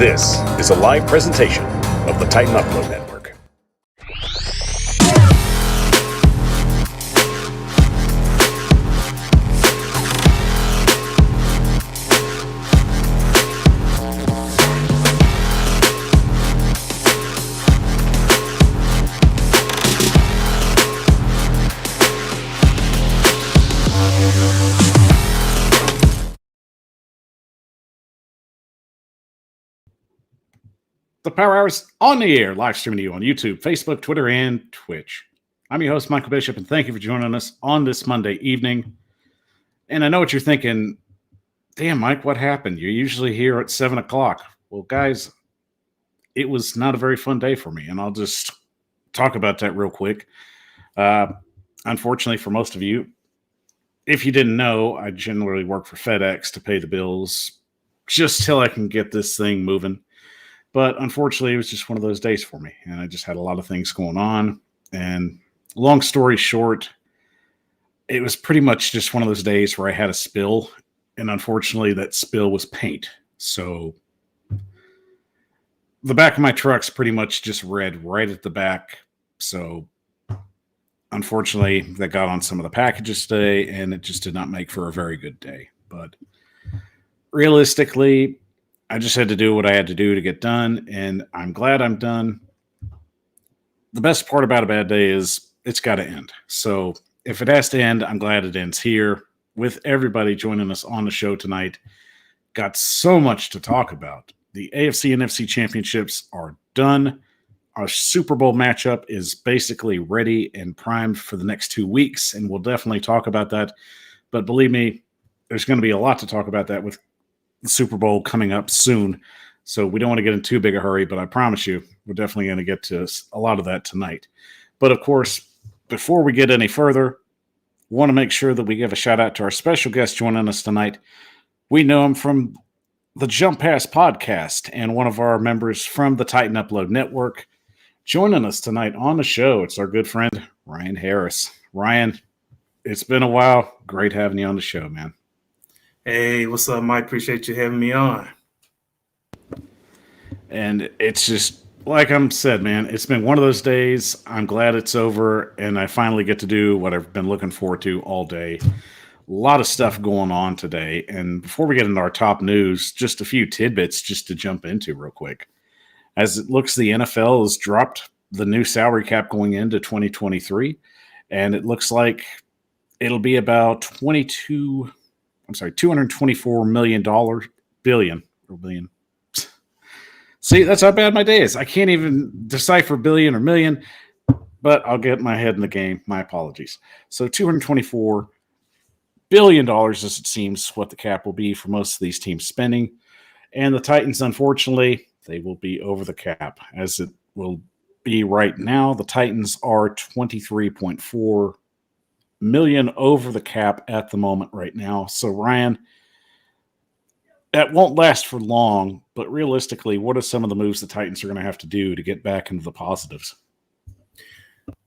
This is a live presentation of the Titan Upload Network. The Power Hour is on the air, live streaming to you on YouTube, Facebook, Twitter, and Twitch. I'm your host, Michael Bishop, and thank you for joining us on this Monday evening. And I know what you're thinking. Damn, Mike, what happened? You're usually here at 7 o'clock. Well, guys, it was not a very fun day for me, and I'll just talk about that real quick. Unfortunately, for most of you, if you didn't know, I generally work for FedEx to pay the bills just till I can get this thing moving. But unfortunately, it was just one of those days for me. And I just had a lot of things going on. And long story short, it was pretty much just one of those days where I had a spill. And unfortunately, that spill was paint. So the back of my truck's pretty much just red right at the back. So unfortunately, that got on some of the packages today. And it just did not make for a very good day. But realistically, I just had to do what I had to do to get done, and I'm glad I'm done. The best part about a bad day is it's got to end. So if it has to end, I'm glad it ends here with everybody joining us on the show tonight. Got so much to talk about. The AFC and NFC championships are done. Our Super Bowl matchup is basically ready and primed for the next 2 weeks, and we'll definitely talk about that. But believe me, there's going to be a lot to talk about that with the Super Bowl coming up soon. So we don't want to get in too big a hurry, but I promise you, we're definitely going to get to a lot of that tonight. But of course, before we get any further, want to make sure that we give a shout out to our special guest joining us tonight. We know him from the Jump Pass podcast and one of our members from the Titan Upload Network. Joining us tonight on the show, it's our good friend, Ryan Harris. Ryan, it's been a while. Great having you on the show, man. Hey, what's up, Mike? Appreciate you having me on. And it's just, like I'm said, man, it's been one of those days. I'm glad it's over, and I finally get to do what I've been looking forward to all day. A lot of stuff going on today. And before we get into our top news, just a few tidbits just to jump into real quick. As it looks, the NFL has dropped the new salary cap going into 2023, and it looks like it'll be about $224 billion. See, that's how bad my day is. I can't even decipher billion or million, but I'll get my head in the game. My apologies. So $224 billion, as it seems, what the cap will be for most of these teams spending. And the Titans, unfortunately, they will be over the cap, as it will be right now. The Titans are $23.4 million over the cap at the moment right now. So, Ryan, that won't last for long, but realistically, what are some of the moves the Titans are going to have to do to get back into the positives?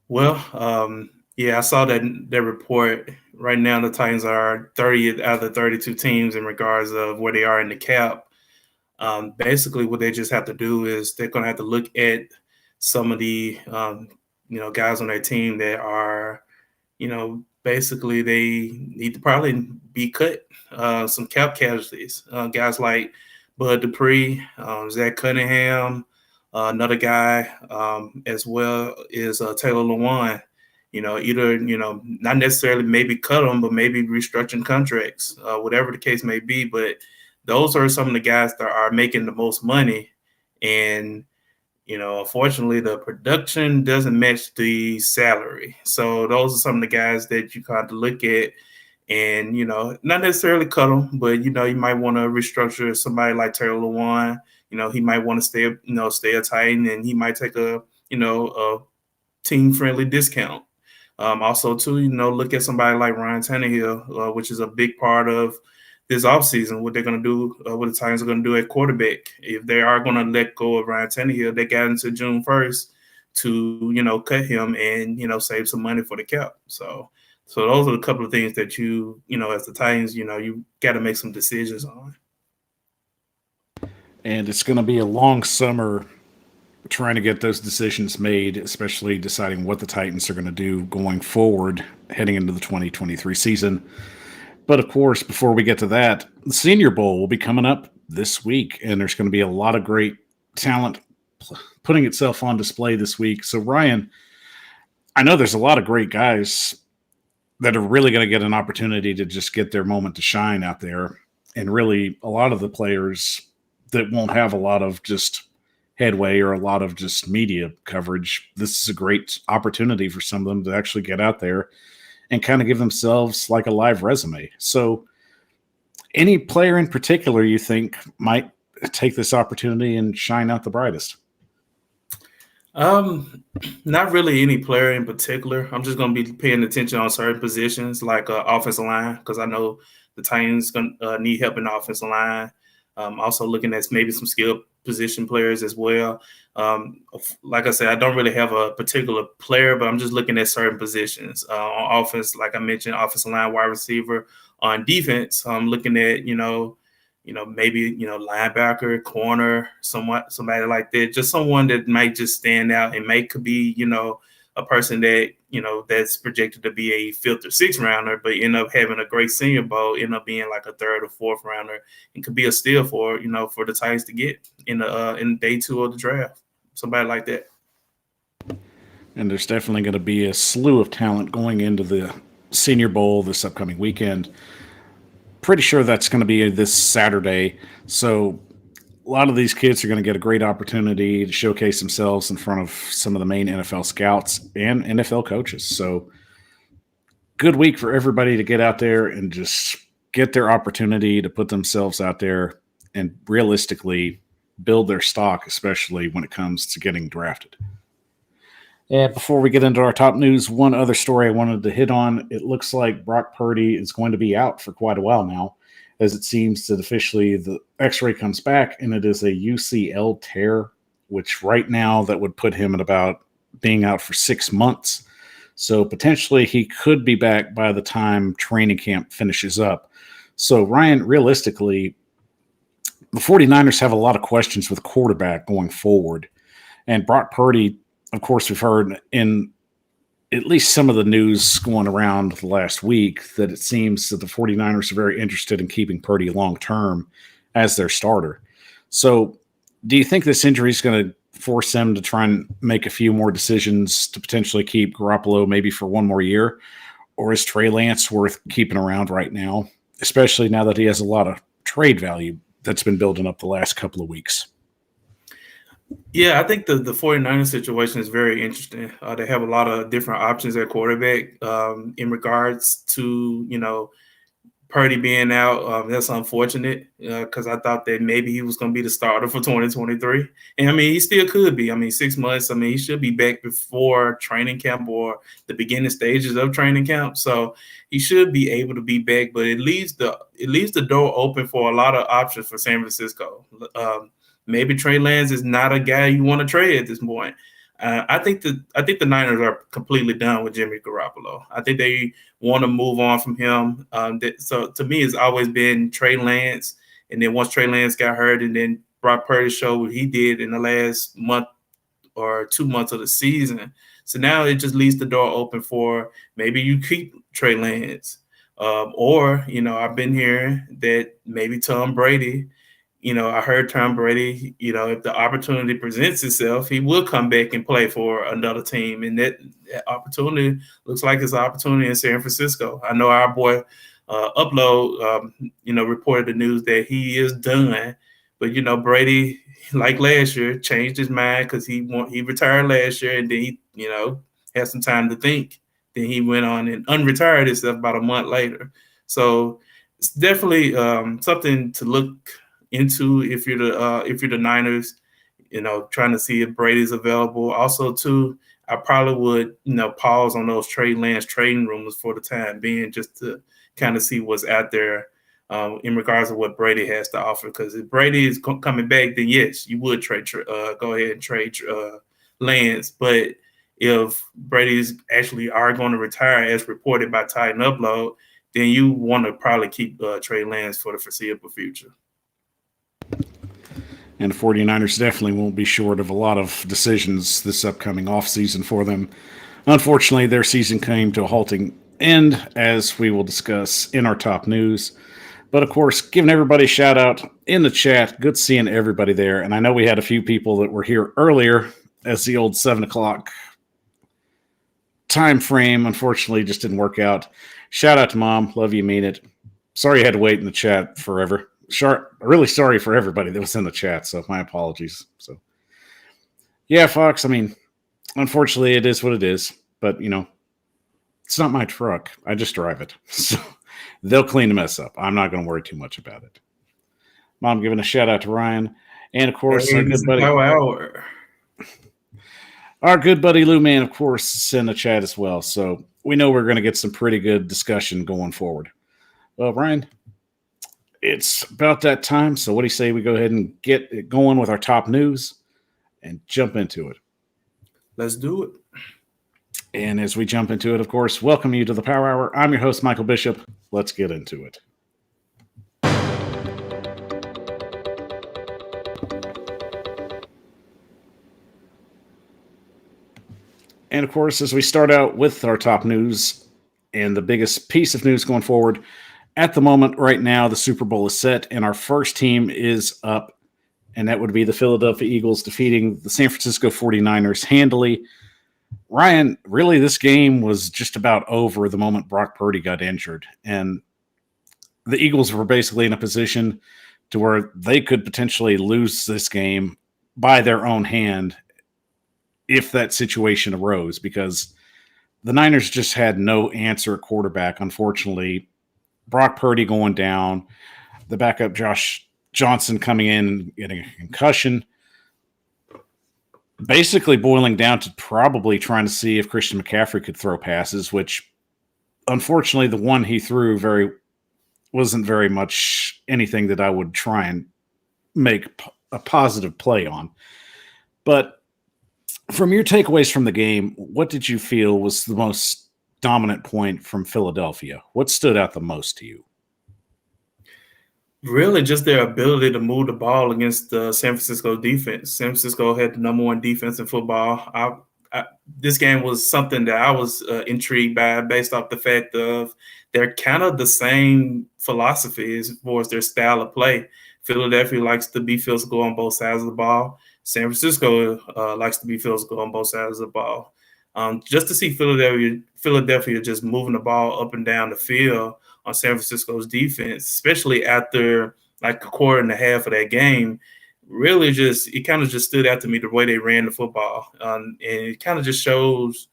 Well, I saw that report. Right now, the Titans are 30th out of the 32 teams in regards of where they are in the cap. Basically, what they just have to do is they're going to have to look at some of the, guys on their team that are, basically they need to probably be cut. Some cap casualties, guys like Bud Dupree, Zach Cunningham, another guy as well is Taylor Lewan. Either, not necessarily maybe cut them, but maybe restructuring contracts, whatever the case may be. But those are some of the guys that are making the most money. And, unfortunately, the production doesn't match the salary. So those are some of the guys that you kind of look at and, not necessarily cut them, but, you might want to restructure somebody like Taylor Lewan. He might want to stay a Titan, and he might take a team-friendly discount. Also, too, look at somebody like Ryan Tannehill, which is a big part of this offseason, what they're going to do, what the Titans are going to do at quarterback. If they are going to let go of Ryan Tannehill, they got into June 1st to, cut him and, save some money for the cap. So those are a couple of things that as the Titans, you got to make some decisions on. And it's going to be a long summer trying to get those decisions made, especially deciding what the Titans are going to do going forward heading into the 2023 season. But of course, before we get to that, the Senior Bowl will be coming up this week, and there's going to be a lot of great talent putting itself on display this week. So, Ryan, I know there's a lot of great guys that are really going to get an opportunity to just get their moment to shine out there. And really, a lot of the players that won't have a lot of just headway or a lot of just media coverage, this is a great opportunity for some of them to actually get out there and kind of give themselves like a live resume. So, any player in particular you think might take this opportunity and shine out the brightest? Not really any player in particular. I'm just going to be paying attention on certain positions like offensive line because I know the Titans going to need help in the offensive line. Also looking at maybe some skill position players as well. Like I said, I don't really have a particular player, but I'm just looking at certain positions. On offense, like I mentioned, offensive line, wide receiver. On defense, I'm looking at, maybe, linebacker, corner, somebody like that. Just someone that might just stand out and could be, a person that, that's projected to be a fifth or sixth rounder, but end up having a great Senior Bowl, end up being like a third or fourth rounder, and could be a steal for the Titans to get in day 2 of the draft. Somebody like that. And there's definitely going to be a slew of talent going into the Senior Bowl this upcoming weekend. Pretty sure that's going to be this Saturday. So a lot of these kids are going to get a great opportunity to showcase themselves in front of some of the main NFL scouts and NFL coaches. So good week for everybody to get out there and just get their opportunity to put themselves out there and realistically build their stock, especially when it comes to getting drafted. And before we get into our top news, one other story I wanted to hit on. It looks like Brock Purdy is going to be out for quite a while now, as it seems that officially the x-ray comes back and it is a UCL tear, which right now that would put him at about being out for 6 months. So potentially he could be back by the time training camp finishes up. So Ryan, realistically, the 49ers have a lot of questions with quarterback going forward. And Brock Purdy, of course, we've heard in at least some of the news going around the last week that it seems that the 49ers are very interested in keeping Purdy long-term as their starter. So do you think this injury is going to force them to try and make a few more decisions to potentially keep Garoppolo maybe for one more year? Or is Trey Lance worth keeping around right now, especially now that he has a lot of trade value that's been building up the last couple of weeks? Yeah, I think the 49ers situation is very interesting. They have a lot of different options at quarterback in regards to, Purdy being out. That's unfortunate because I thought that maybe he was going to be the starter for 2023. And, I mean, he still could be. I mean, 6 months. I mean, he should be back before training camp or the beginning stages of training camp. So he should be able to be back, but it leaves the door open for a lot of options for San Francisco. Maybe Trey Lance is not a guy you want to trade at this point. I think the Niners are completely done with Jimmy Garoppolo. I think they want to move on from him. So to me, it's always been Trey Lance, and then once Trey Lance got hurt, and then Brock Purdy showed what he did in the last month or 2 months of the season. So now it just leaves the door open for maybe you keep Trey Lance, or I've been hearing that maybe Tom Brady. I heard Tom Brady, if the opportunity presents itself, he will come back and play for another team. And that opportunity looks like it's an opportunity in San Francisco. I know our boy Upload, reported the news that he is done. But, Brady, like last year, changed his mind because he retired last year and then he, had some time to think. Then he went on and unretired himself about a month later. So it's definitely something to look into if you're the Niners, trying to see if Brady's available. Also, too, I probably would, pause on those Trey Lance trading rumors for the time being, just to kind of see what's out there in regards to what Brady has to offer. Because if Brady is coming back, then yes, you would go ahead and trade Lance. But if Brady's actually are going to retire, as reported by Titan Upload, then you want to probably keep Trey Lance for the foreseeable future. And the 49ers definitely won't be short of a lot of decisions this upcoming offseason for them. Unfortunately, their season came to a halting end, as we will discuss in our top news. But of course, giving everybody a shout out in the chat. Good seeing everybody there. And I know we had a few people that were here earlier as the old 7 o'clock time frame unfortunately just didn't work out. Shout out to Mom. Love you, mean it. Sorry you had to wait in the chat forever. Really sorry for everybody that was in the chat, so my apologies. So, yeah, Fox, I mean, unfortunately, it is what it is. But, it's not my truck. I just drive it. So they'll clean the mess up. I'm not going to worry too much about it. Mom giving a shout out to Ryan. And, of course, our good buddy. Our good buddy Lou Man, of course, is in the chat as well. So we know we're going to get some pretty good discussion going forward. Well, Ryan, it's about that time. So what do you say we go ahead and get it going with our top news and jump into it? Let's do it. And as we jump into it, of course, welcome you to the Power Hour. I'm your host, Michael Bishop. Let's get into it. And of course, as we start out with our top news and the biggest piece of news going forward, at the moment, right now, the Super Bowl is set, and our first team is up, and that would be the Philadelphia Eagles defeating the San Francisco 49ers handily. Ryan, really, this game was just about over the moment Brock Purdy got injured, and the Eagles were basically in a position to where they could potentially lose this game by their own hand if that situation arose, because the Niners just had no answer at quarterback, unfortunately. Brock Purdy going down, the backup Josh Johnson coming in and getting a concussion, basically boiling down to probably trying to see if Christian McCaffrey could throw passes, which unfortunately the one he threw wasn't very much anything that I would try and make a positive play on. But from your takeaways from the game, what did you feel was the most dominant point from Philadelphia? What stood out the most to you? Really, just their ability to move the ball against the San Francisco defense. San Francisco had the number one defense in football. This game was something that I was intrigued by based off the fact of they're kind of the same philosophy as far as their style of play. Philadelphia likes to be physical on both sides of the ball. San Francisco likes to be physical on both sides of the ball. Just to see Philadelphia just moving the ball up and down the field on San Francisco's defense, especially after like a quarter and a half of that game, really it kind of just stood out to me the way they ran the football. And it kind of just shows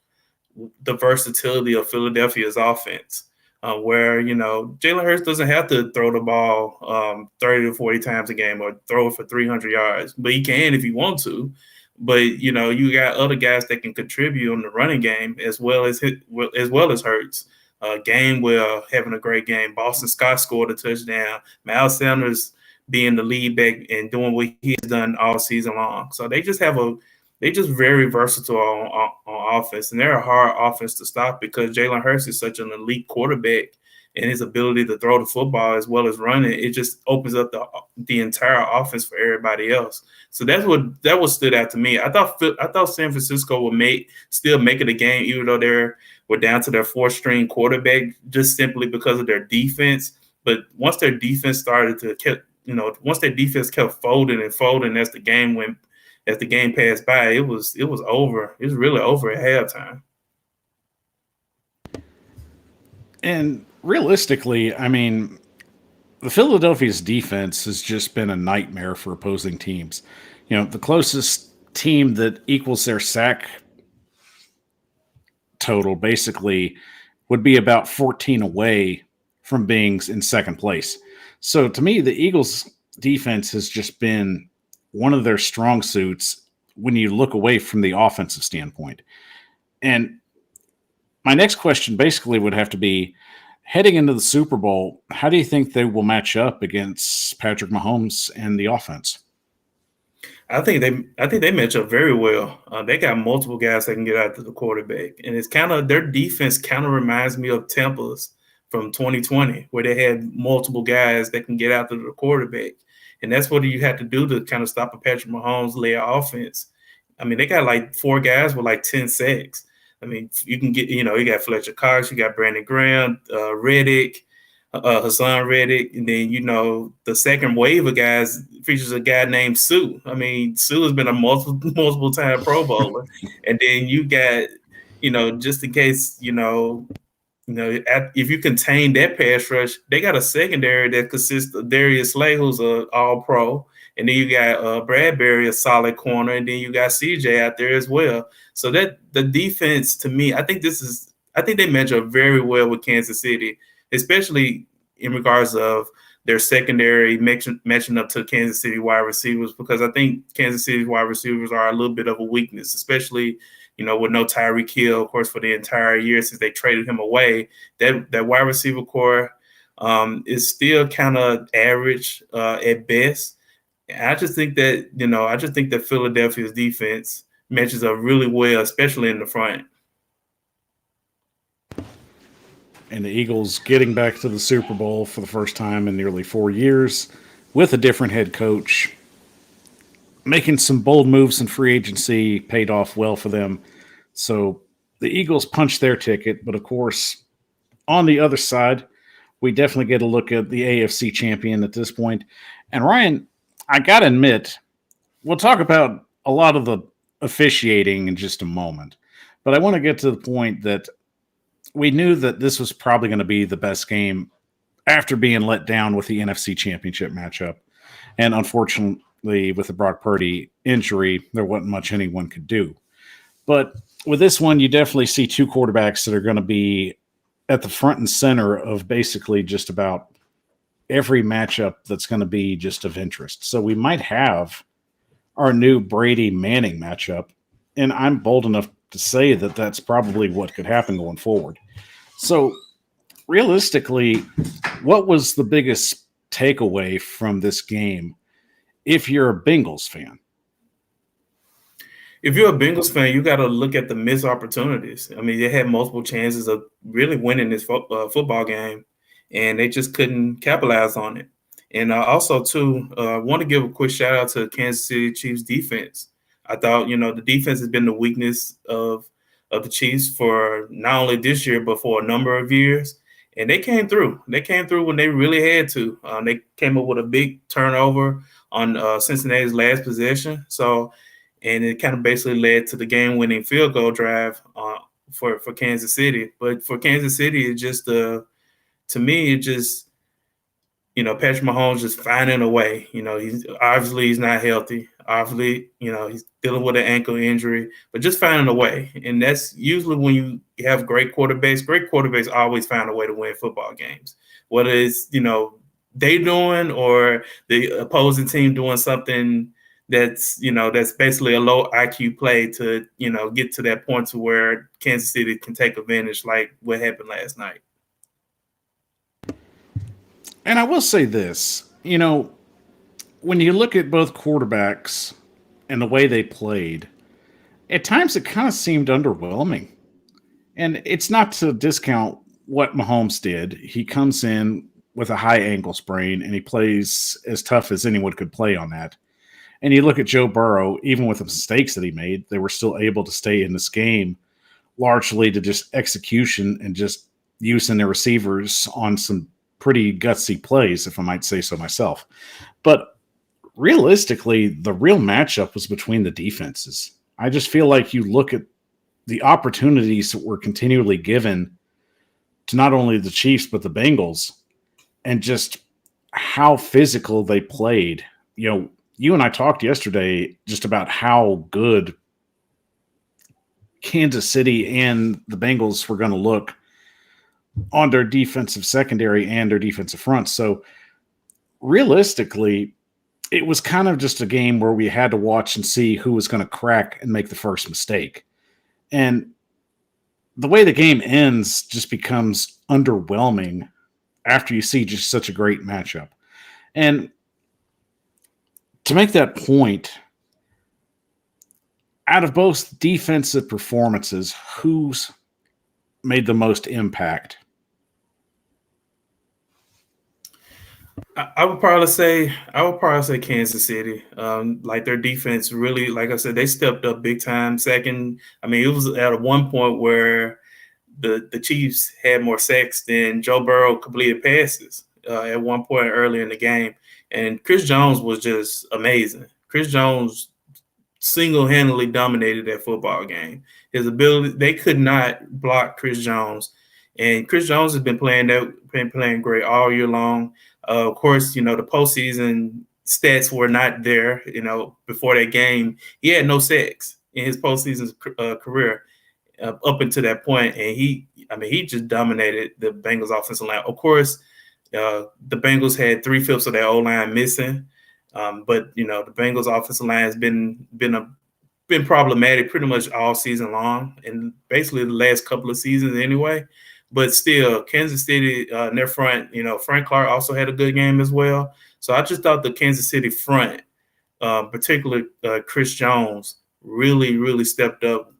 the versatility of Philadelphia's offense, where, Jalen Hurts doesn't have to throw the ball 30 to 40 times a game or throw it for 300 yards, but he can if he wants to. But you got other guys that can contribute on the running game as well as Hurts. Gainwell having a great game. Boston Scott scored a touchdown. Miles Sanders being the lead back and doing what he's done all season long. So they just very versatile on offense, and they're a hard offense to stop because Jalen Hurts is such an elite quarterback, and his ability to throw the football as well as run it just opens up the entire offense for everybody else. So that what stood out to me. I thought San Francisco would still make it a game, even though we're down to their fourth string quarterback, just simply because of their defense. But once their defense kept folding and folding as the game passed by, it was over. It was really over at halftime. And realistically, I mean, the Philadelphia's defense has just been a nightmare for opposing teams. The closest team that equals their sack total basically would be about 14 away from being in second place. So to me, the Eagles' defense has just been one of their strong suits when you look away from the offensive standpoint. And my next question basically would have to be, heading into the Super Bowl, how do you think they will match up against Patrick Mahomes and the offense? I think they match up very well. They got multiple guys that can get out to the quarterback, and it's their defense kind of reminds me of Tampa's from 2020, where they had multiple guys that can get out to the quarterback. And that's what you have to do to kind of stop a Patrick Mahomes-led offense. I mean, they got like 4 guys with like 10 sacks. I mean, you can get, you got Fletcher Cox, you got Brandon Graham, Reddick, Hassan Reddick, and then, the second wave of guys features a guy named Sue. I mean, Sue has been a multiple time Pro Bowler. And then you got, just in case, if you contain that pass rush, they got a secondary that consists of Darius Slay, who's an all-pro, and then you got Bradbury, a solid corner, and then you got CJ out there as well. So that the defense, to me, I think they match up very well with Kansas City, especially in regards of their secondary matching up to Kansas City wide receivers, because I think Kansas City's wide receivers are a little bit of a weakness, especially with no Tyreek Hill, of course, for the entire year since they traded him away. That wide receiver core is still kind of average at best. And I just think that Philadelphia's defense matches up really well, especially in the front. And the Eagles getting back to the Super Bowl for the first time in nearly 4 years with a different head coach, making some bold moves in free agency paid off well for them. So the Eagles punched their ticket. But, of course, on the other side, we definitely get a look at the AFC champion at this point. And, Ryan, I got to admit, we'll talk about a lot of the officiating in just a moment. But I want to get to the point that we knew that this was probably going to be the best game after being let down with the NFC Championship matchup. And unfortunately, with the Brock Purdy injury, there wasn't much anyone could do. But with this one, you definitely see 2 quarterbacks that are going to be at the front and center of basically just about every matchup that's going to be just of interest. So we might have our new Brady-Manning matchup, and I'm bold enough to say that that's probably what could happen going forward. So realistically, what was the biggest takeaway from this game if you're a Bengals fan? If you're a Bengals fan, you got to look at the missed opportunities. I mean, they had multiple chances of really winning this football game, and they just couldn't capitalize on it. And also, too, I want to give a quick shout out to Kansas City Chiefs defense. I thought, the defense has been the weakness of the Chiefs for not only this year, but for a number of years. And they came through. They came through when they really had to. They came up with a big turnover on Cincinnati's last possession. And it kind of basically led to the game-winning field goal drive for Kansas City. But for Kansas City, it just, to me, it just, Patrick Mahomes just finding a way. He's not healthy. Obviously, he's dealing with an ankle injury, but just finding a way. And that's usually when you have great quarterbacks. Great quarterbacks always find a way to win football games. Whether it's, they doing or the opposing team doing something that's basically a low IQ play to, get to that point to where Kansas City can take advantage like what happened last night. And I will say this, when you look at both quarterbacks and the way they played, at times it kind of seemed underwhelming. And it's not to discount what Mahomes did. He comes in with a high ankle sprain and he plays as tough as anyone could play on that. And you look at Joe Burrow, even with the mistakes that he made, they were still able to stay in this game largely to just execution and just using their receivers on some pretty gutsy plays, if I might say so myself. But realistically, the real matchup was between the defenses. I just feel like you look at the opportunities that were continually given to not only the Chiefs, but the Bengals, and just how physical they played. You and I talked yesterday just about how good Kansas City and the Bengals were going to look on their defensive secondary and their defensive front. So realistically, it was kind of just a game where we had to watch and see who was going to crack and make the first mistake. And the way the game ends just becomes underwhelming after you see just such a great matchup. And to make that point, out of both defensive performances, who's made the most impact? I would probably say Kansas City. Like their defense really, like I said, they stepped up big time. Second, I mean, it was at one point where the Chiefs had more sacks than Joe Burrow completed passes at one point early in the game, and Chris Jones was just amazing. Chris Jones single-handedly dominated that football game. His ability, they could not block Chris Jones, and Chris Jones has been playing great all year long. Of course, you know the postseason stats were not there. You know before that game, he had no sacks in his postseason career up until that point, and he just dominated the Bengals offensive line. Of course, the Bengals had 3/5 of their O line missing. But you know the Bengals offensive line has been problematic pretty much all season long, and basically the last couple of seasons anyway. But still, Kansas City in their front, you know, Frank Clark also had a good game as well. So I just thought the Kansas City front, particularly Chris Jones, really stepped up.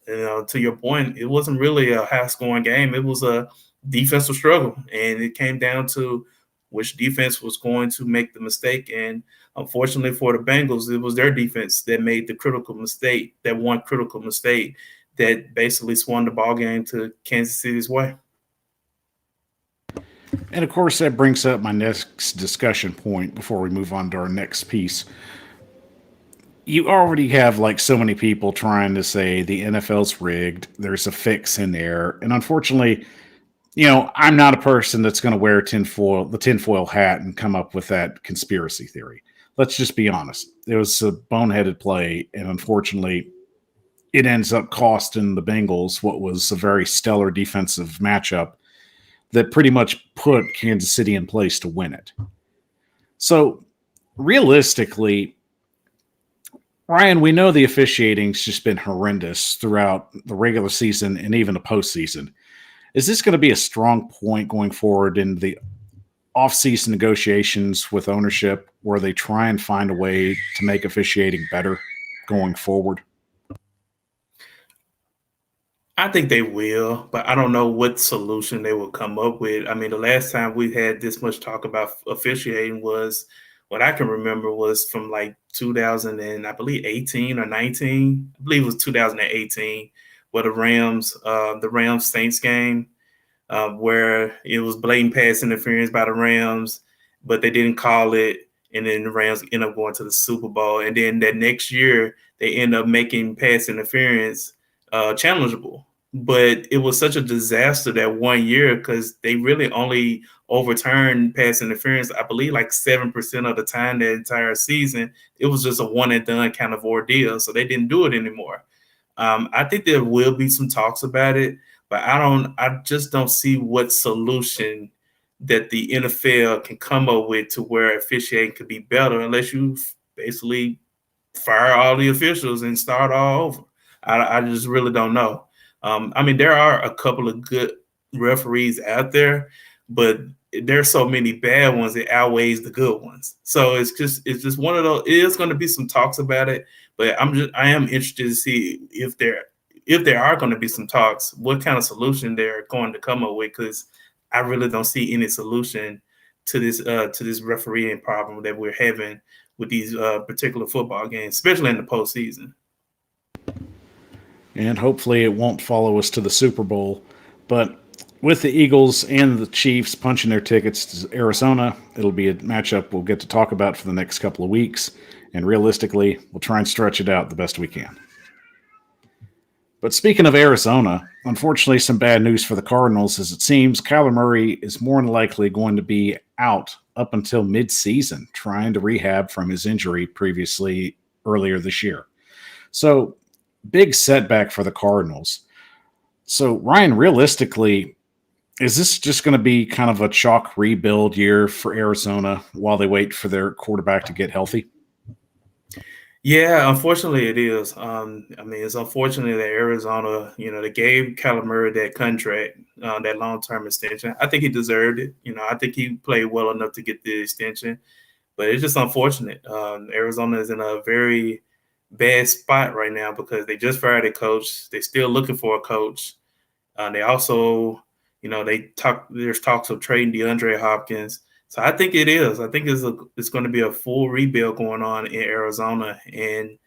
You know, to your point, it wasn't really a high scoring game. It was a defensive struggle, and it came down to which defense was going to make the mistake. And unfortunately for the Bengals, it was their defense that made the critical mistake, that one critical mistake that basically swung the ball game to Kansas City's way. And of course, that brings up my next discussion point before we move on to our next piece. You already have like so many people trying to say the NFL's rigged, there's a fix in there. And unfortunately, I'm not a person that's going to wear the tinfoil hat and come up with that conspiracy theory. Let's just be honest. It was a boneheaded play, and unfortunately, it ends up costing the Bengals what was a very stellar defensive matchup that pretty much put Kansas City in place to win it. So, realistically, Ryan, we know the officiating's just been horrendous throughout the regular season and even the postseason. Is this going to be a strong point going forward in the off-season negotiations with ownership where they try and find a way to make officiating better going forward? I think they will, but I don't know what solution they will come up with. I mean, the last time we had this much talk about officiating was what I can remember was from like 2000 and I believe 18 or 19. I believe it was 2018, where the Rams Saints game, where it was blatant pass interference by the Rams, but they didn't call it, and then the Rams end up going to the Super Bowl, and then that next year they end up making pass interference challengeable. But it was such a disaster that one year because they really only overturned pass interference, I believe, like 7% of the time that entire season. It was just a one and done kind of ordeal, so they didn't do it anymore. I think there will be some talks about it, but I just don't see what solution that the NFL can come up with to where officiating could be better unless you basically fire all the officials and start all over. I just really don't know. I mean, there are a couple of good referees out there, but there's so many bad ones it outweighs the good ones. So it's just one of those. It is going to be some talks about it, but I am interested to see if there are going to be some talks, what kind of solution they're going to come up with, because I really don't see any solution to this refereeing problem that we're having with these particular football games, especially in the postseason. And hopefully it won't follow us to the Super Bowl. But with the Eagles and the Chiefs punching their tickets to Arizona, it'll be a matchup we'll get to talk about for the next couple of weeks. And realistically, we'll try and stretch it out the best we can. But speaking of Arizona, unfortunately, some bad news for the Cardinals as it seems Kyler Murray is more than likely going to be out up until mid-season trying to rehab from his injury previously earlier this year. So, big setback for the Cardinals. So, Ryan, realistically, is this just going to be kind of a chalk rebuild year for Arizona while they wait for their quarterback to get healthy? Yeah, unfortunately, it is. I mean, it's unfortunate that Arizona, they gave Kyler Murray that contract, that long-term extension. I think he deserved it. I think he played well enough to get the extension, but it's just unfortunate. Arizona is in a very bad spot right now because they just fired a coach. They're still looking for a coach. They also, there's talks of trading DeAndre Hopkins. So I think it is. I think it's going to be a full rebuild going on in Arizona. And,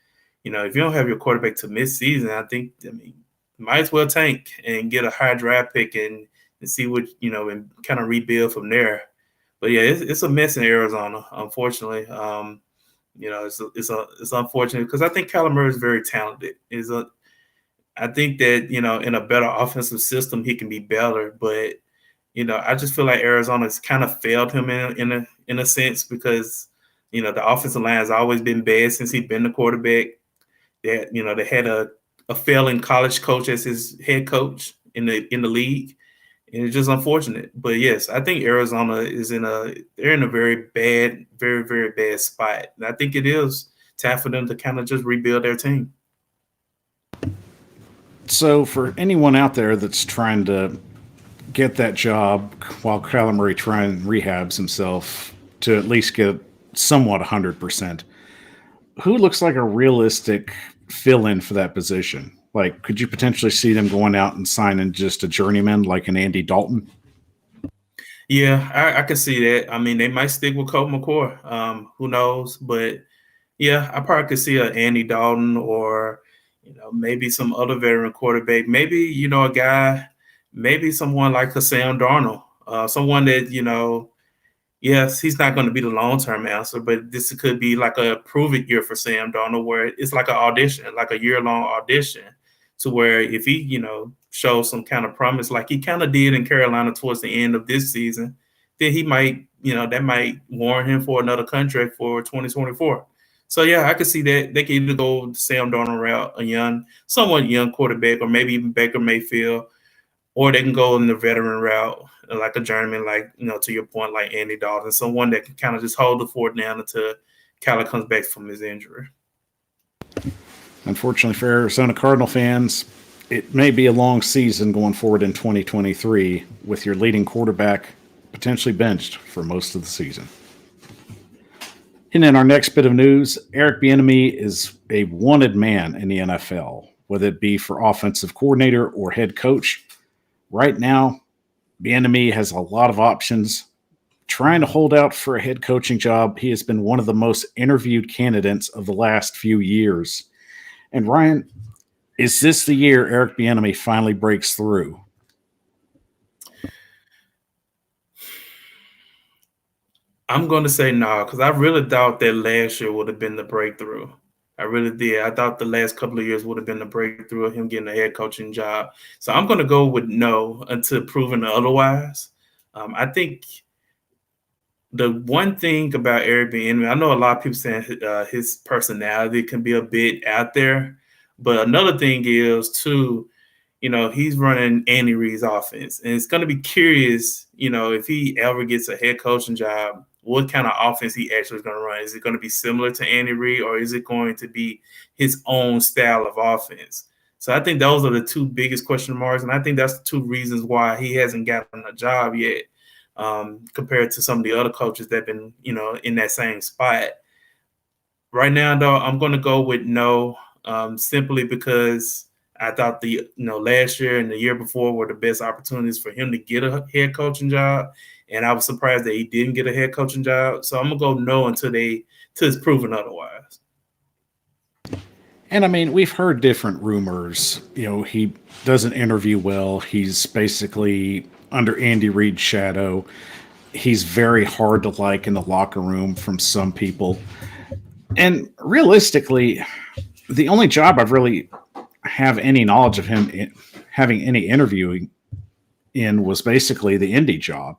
if you don't have your quarterback to mid-season, I mean, might as well tank and get a high draft pick and see what, and kind of rebuild from there. But yeah, it's a mess in Arizona, unfortunately. It's unfortunate because I think Kyler Murray is very talented. I think that, in a better offensive system, he can be better. But, I just feel like Arizona's kind of failed him in a sense because, the offensive line has always been bad since he's been the quarterback. They had a failing college coach as his head coach in the league. And it's just unfortunate. But yes, I think Arizona they're in a very bad, very, very bad spot. And I think it is time for them to kind of just rebuild their team. So for anyone out there that's trying to get that job while Kyler Murray trying rehabs himself to at least get somewhat 100%, who looks like a realistic fill-in for that position? Like, could you potentially see them going out and signing just a journeyman like an Andy Dalton? Yeah, I can see that. I mean, they might stick with Colt McCoy. Who knows? But yeah, I probably could see a Andy Dalton or maybe some other veteran quarterback. Maybe a guy, maybe someone like a Sam Darnold, someone that yes, he's not going to be the long-term answer, but this could be like a prove-it year for Sam Darnold, where it's like an audition, like a year-long audition, to where if he, shows some kind of promise, like he kind of did in Carolina towards the end of this season, then he might, that might warrant him for another contract for 2024. So yeah, I could see that they could either go the Sam Darnold route, somewhat young quarterback, or maybe even Baker Mayfield, or they can go in the veteran route, like a journeyman, like, to your point, like Andy Dalton, someone that can kind of just hold the fort down until Kyler comes back from his injury. Unfortunately for Arizona Cardinal fans, it may be a long season going forward in 2023 with your leading quarterback potentially benched for most of the season. And in our next bit of news, Eric Bieniemy is a wanted man in the NFL, whether it be for offensive coordinator or head coach. Right now, Bieniemy has a lot of options. Trying to hold out for a head coaching job, he has been one of the most interviewed candidates of the last few years. And Ryan, is this the year Eric Bieniemy finally breaks through? I'm going to say no, because I really thought that last year would have been the breakthrough. I really did. I thought the last couple of years would have been the breakthrough of him getting a head coaching job. So I'm going to go with no until proven otherwise. I think the one thing about Eric Bieniemy, I know a lot of people saying his personality can be a bit out there, but another thing is too, he's running Andy Reid's offense, and it's going to be curious, if he ever gets a head coaching job, what kind of offense he actually is going to run. Is it going to be similar to Andy Reid, or is it going to be his own style of offense? So I think those are the two biggest question marks, and I think that's the two reasons why he hasn't gotten a job yet, compared to some of the other coaches that have been, in that same spot. Right now, though, I'm going to go with no, simply because I thought last year and the year before were the best opportunities for him to get a head coaching job, and I was surprised that he didn't get a head coaching job. So I'm gonna go no until it's proven otherwise. And I mean, we've heard different rumors. He doesn't interview well. He's basically under Andy Reid's shadow. He's very hard to like in the locker room from some people. And realistically, the only job I've really have any knowledge of him having any interviewing in was basically the Indy job.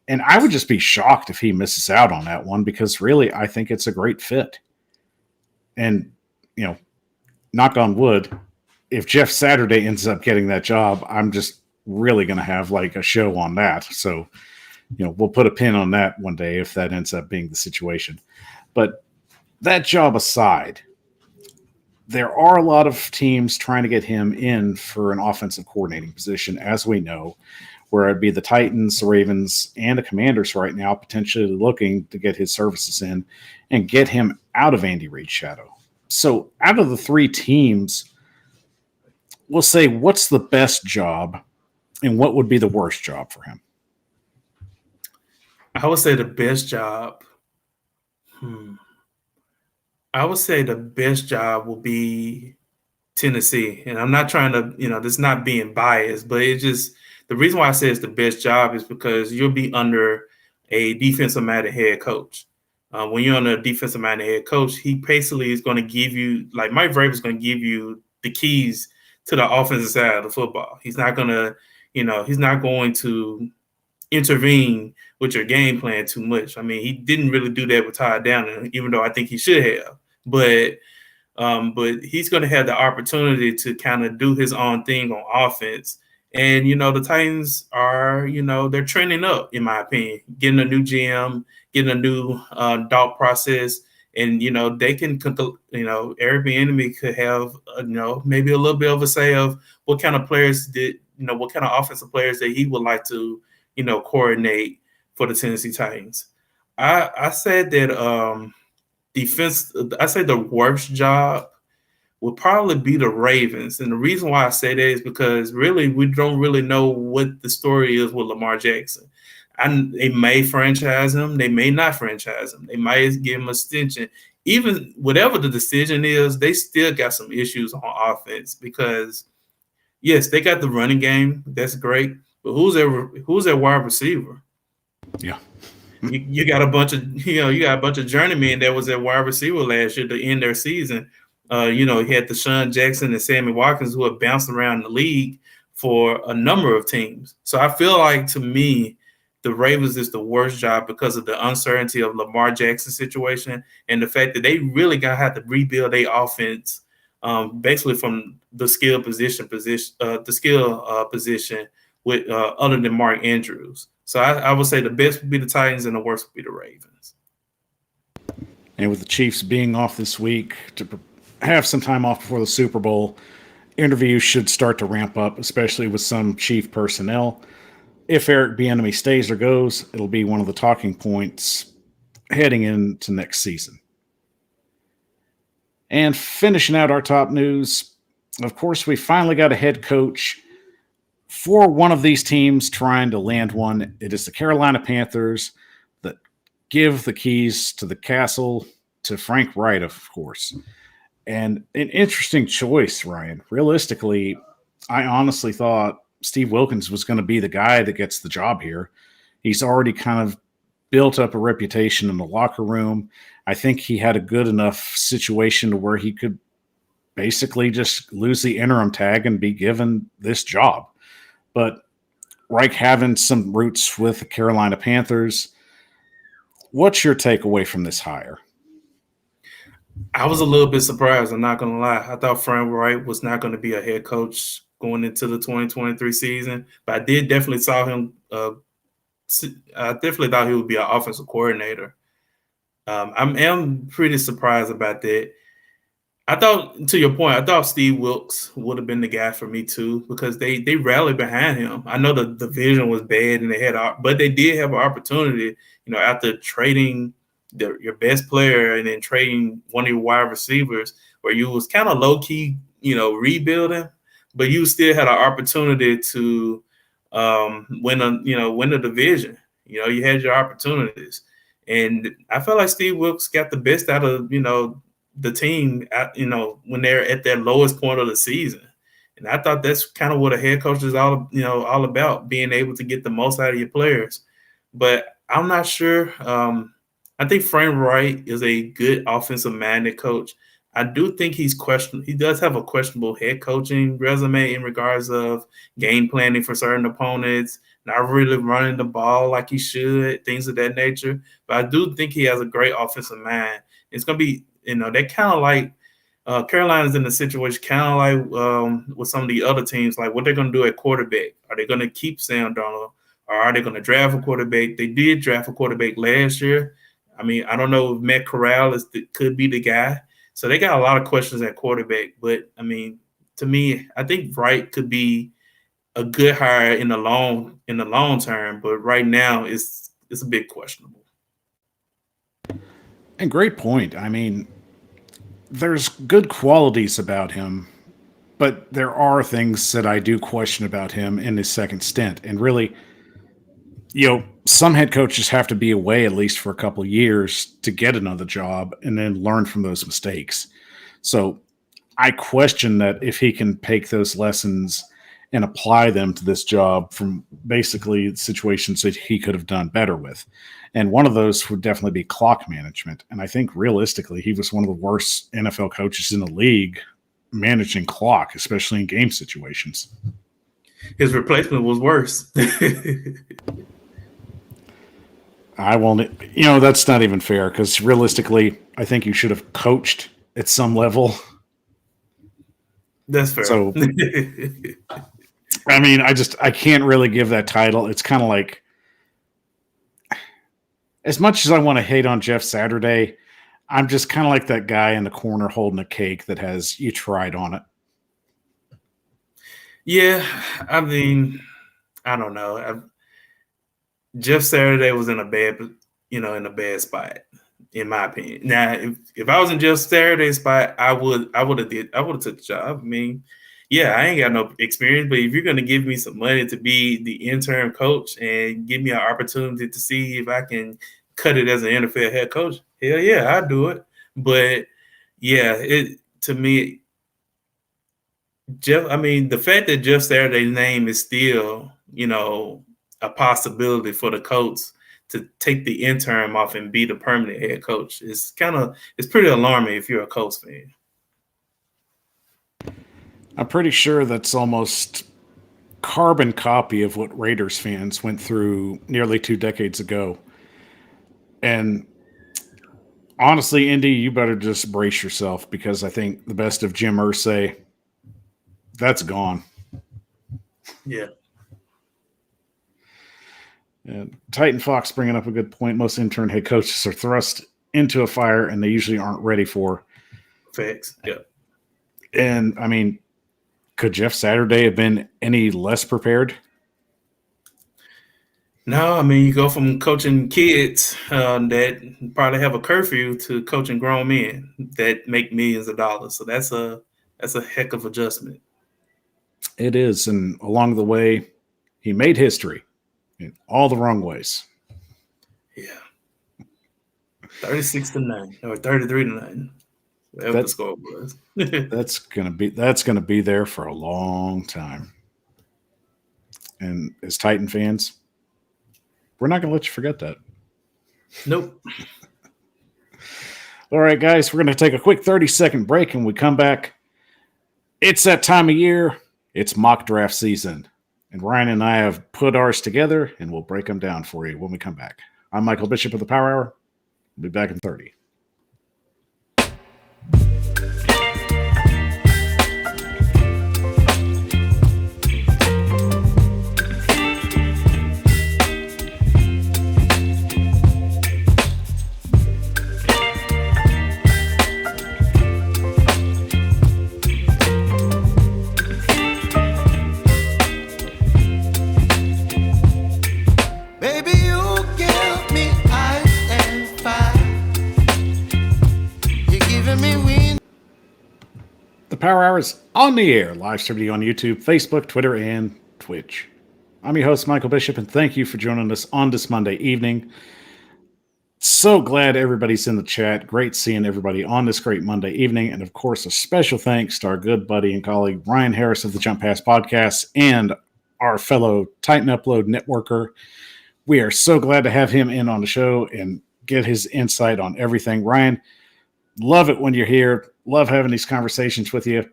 And I would just be shocked if he misses out on that one, because really I think it's a great fit. And, knock on wood, if Jeff Saturday ends up getting that job, I'm just really going to have like a show on that. So, we'll put a pin on that one day if that ends up being the situation. But that job aside, there are a lot of teams trying to get him in for an offensive coordinating position, as we know, where it'd be the Titans, the Ravens, and the Commanders right now potentially looking to get his services in and get him out of Andy Reid's shadow. So out of the three teams, we'll say, what's the best job and what would be the worst job for him? I would say the best job. Hmm. I would say the best job will be Tennessee. And I'm not trying to, this is not being biased, but it's just the reason why I say it's the best job is because you'll be under a defensive minded head coach. When you're under a defensive minded head coach, he basically is going to give you, like Mike Vrabel is going to give you the keys to the offensive side of the football. He's not going to, he's not going to intervene with your game plan too much. I mean, he didn't really do that with Todd Downing, even though I think he should have. But he's going to have the opportunity to kind of do his own thing on offense. And, the Titans are, they're trending up, in my opinion, getting a new GM, getting a new thought process. And, they can, Eric Bieniemy could have, maybe a little bit of a say of what kind of players what kind of offensive players that he would like to, coordinate for the Tennessee Titans. I said that defense, I say the worst job would probably be the Ravens. And the reason why I say that is because really we don't really know what the story is with Lamar Jackson. And they may franchise him, they may not franchise him, they might give him a extension. Even whatever the decision is, they still got some issues on offense because yes, they got the running game. That's great. But who's their wide receiver? Yeah. You got a bunch of journeymen that was at wide receiver last year to end their season. You had Deshaun Jackson and Sammy Watkins who have bounced around the league for a number of teams. So I feel like, to me, the Ravens is the worst job because of the uncertainty of Lamar Jackson's situation and the fact that they really gonna have to rebuild their offense, basically from the skill position with other than Mark Andrews. So I would say the best would be the Titans and the worst would be the Ravens. And with the Chiefs being off this week to have some time off before the Super Bowl, interviews should start to ramp up, especially with some Chief personnel. If Eric Bieniemy stays or goes, it'll be one of the talking points heading into next season. And finishing out our top news, of course, we finally got a head coach for one of these teams trying to land one. It is the Carolina Panthers that give the keys to the castle to Frank Wright, of course. And an interesting choice, Ryan. Realistically, I honestly thought Steve Wilkins was going to be the guy that gets the job here. He's already kind of built up a reputation in the locker room. I think he had a good enough situation to where he could basically just lose the interim tag and be given this job. But Reich having some roots with the Carolina Panthers, what's your takeaway from this hire? I was a little bit surprised. I'm not going to lie. I thought Frank Wright was not going to be a head coach going into the 2023 season, but I did definitely saw him. I definitely thought he would be an offensive coordinator. I am pretty surprised about that. I thought, to your point, I thought Steve Wilkes would have been the guy for me too, because they rallied behind him. I know the division was bad and but they did have an opportunity, after trading your best player and then trading one of your wide receivers, where you was kind of low key, rebuilding, but you still had an opportunity to win a division. You had your opportunities, and I felt like Steve Wilkes got the best out of the team when they're at their lowest point of the season. And I thought that's kind of what a head coach is all about, being able to get the most out of your players. But I'm not sure. I think Frank Wright is a good offensive minded coach. I do think he does have a questionable head coaching resume in regards of game planning for certain opponents, not really running the ball like he should, things of that nature. But I do think he has a great offensive mind. It's going to be, they're kind of like Carolina's in the situation kind of like with some of the other teams, like what they're going to do at quarterback. Are they going to keep Sam Darnold, or are they going to draft a quarterback? They did draft a quarterback last year. I mean, I don't know if Matt Corral could be the guy. So they got a lot of questions at quarterback. But, I mean, to me, I think Wright could be a good hire in the long term. But right now, it's a bit questionable. And great point. I mean, there's good qualities about him, but there are things that I do question about him in his second stint. And really, some head coaches have to be away at least for a couple of years to get another job and then learn from those mistakes. So I question that if he can take those lessons and apply them to this job from basically situations that he could have done better with. And one of those would definitely be clock management. And I think realistically, he was one of the worst NFL coaches in the league managing clock, especially in game situations. His replacement was worse. I won't, that's not even fair because realistically, I think you should have coached at some level. That's fair. So, I mean, I can't really give that title. It's kind of like, as much as I want to hate on Jeff Saturday, I'm just kind of like that guy in the corner holding a cake that has "you tried" on it. Yeah, I mean, I don't know. Jeff Saturday was in a bad spot, in my opinion. Now, if I was in Jeff Saturday's spot, I would have took the job. I mean, yeah, I ain't got no experience, but if you're gonna give me some money to be the interim coach and give me an opportunity to see if I can cut it as an NFL head coach, hell yeah, I'd do it. But yeah, to me, the fact that Jeff Saturday's name is still, a possibility for the coach to take the interim off and be the permanent head coach it's pretty alarming if you're a Colts fan. I'm pretty sure that's almost carbon copy of what Raiders fans went through nearly 2 decades ago. And honestly, Indy, you better just brace yourself because I think the best of Jim Irsay, that's gone. Yeah. And Titan Fox bringing up a good point. Most intern head coaches are thrust into a fire and they usually aren't ready for. Facts. Yeah. And I mean, could Jeff Saturday have been any less prepared? No, I mean, you go from coaching kids that probably have a curfew to coaching grown men that make millions of dollars. So that's a heck of adjustment. It is. And along the way, he made history in all the wrong ways. Yeah. 36-9 or 33-9. Whatever the score was. That's gonna be there for a long time. And as Titan fans, we're not gonna let you forget that. Nope. All right, guys, we're gonna take a quick 30-second break and we come back. It's that time of year. It's mock draft season. And Ryan and I have put ours together and we'll break them down for you when we come back. I'm Michael Bishop of the Power Hour. We'll be back in 30. Power Hour is on the air, live streaming on YouTube, Facebook, Twitter, and Twitch. I'm your host, Michael Bishop, and thank you for joining us on this Monday evening. So glad everybody's in the chat. Great seeing everybody on this great Monday evening. And of course, a special thanks to our good buddy and colleague, Ryan Harris of the Jump Pass Podcast and our fellow Titan Upload networker. We are so glad to have him in on the show and get his insight on everything. Ryan, love it when you're here. Love having these conversations with you.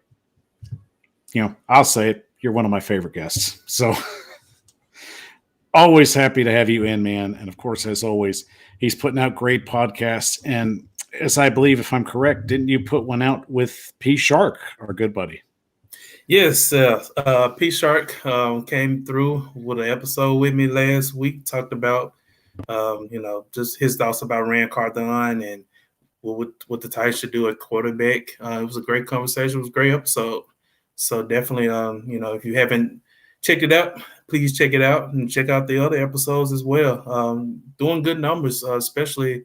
I'll say it. You're one of my favorite guests. So always happy to have you in, man. And of course, as always, he's putting out great podcasts. And as I believe, if I'm correct, didn't you put one out with P Shark, our good buddy? Yes. P Shark came through with an episode with me last week. Talked about, just his thoughts about Rand Carthon and what the Titans should do at quarterback. It was a great conversation. It was a great episode. So definitely, if you haven't checked it out, please check it out and check out the other episodes as well. Doing good numbers, especially,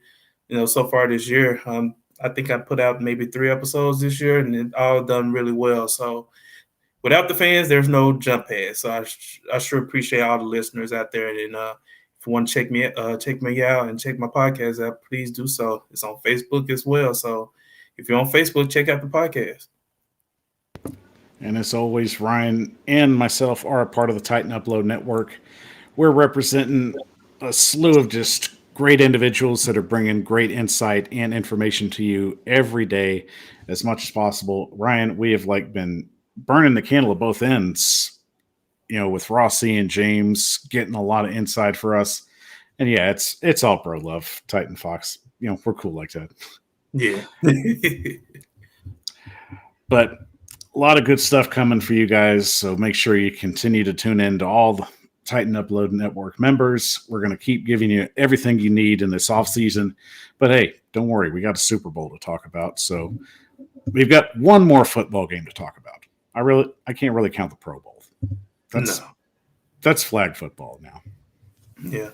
so far this year. I think I put out maybe 3 episodes this year and it all done really well. So without the fans, there's no Jump Pass. So I sure appreciate all the listeners out there. And if if you want to check me out and check my podcast out, please do so. It's on Facebook as well. So if you're on Facebook, check out the podcast. And as always, Ryan and myself are a part of the Titan Upload Network. We're representing a slew of just great individuals that are bringing great insight and information to you every day as much as possible. Ryan, we have been burning the candle at both ends, with Rossi and James getting a lot of insight for us. And yeah, it's all bro love, Titan Fox. We're cool like that. Yeah. But a lot of good stuff coming for you guys. So make sure you continue to tune in to all the Titan Upload Network members. We're going to keep giving you everything you need in this off season. But hey, don't worry. We got a Super Bowl to talk about. So we've got one more football game to talk about. I can't really count the Pro Bowl. That's flag football now. Yeah.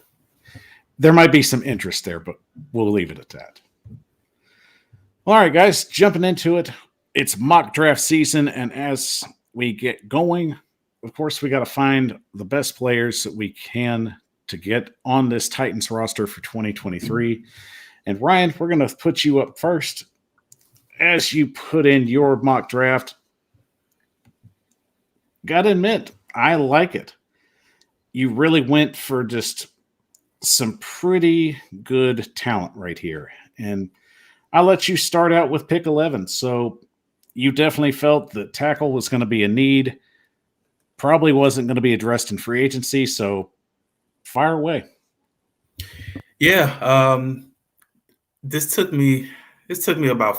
There might be some interest there, but we'll leave it at that. All right, guys, jumping into it. It's mock draft season, and as we get going, of course, we got to find the best players that we can to get on this Titans roster for 2023. And Ryan, we're going to put you up first. As you put in your mock draft, got to admit, I like it. You really went for just some pretty good talent right here. And I'll let you start out with pick 11. So you definitely felt that tackle was going to be a need. Probably wasn't going to be addressed in free agency. So fire away. Yeah. This took me about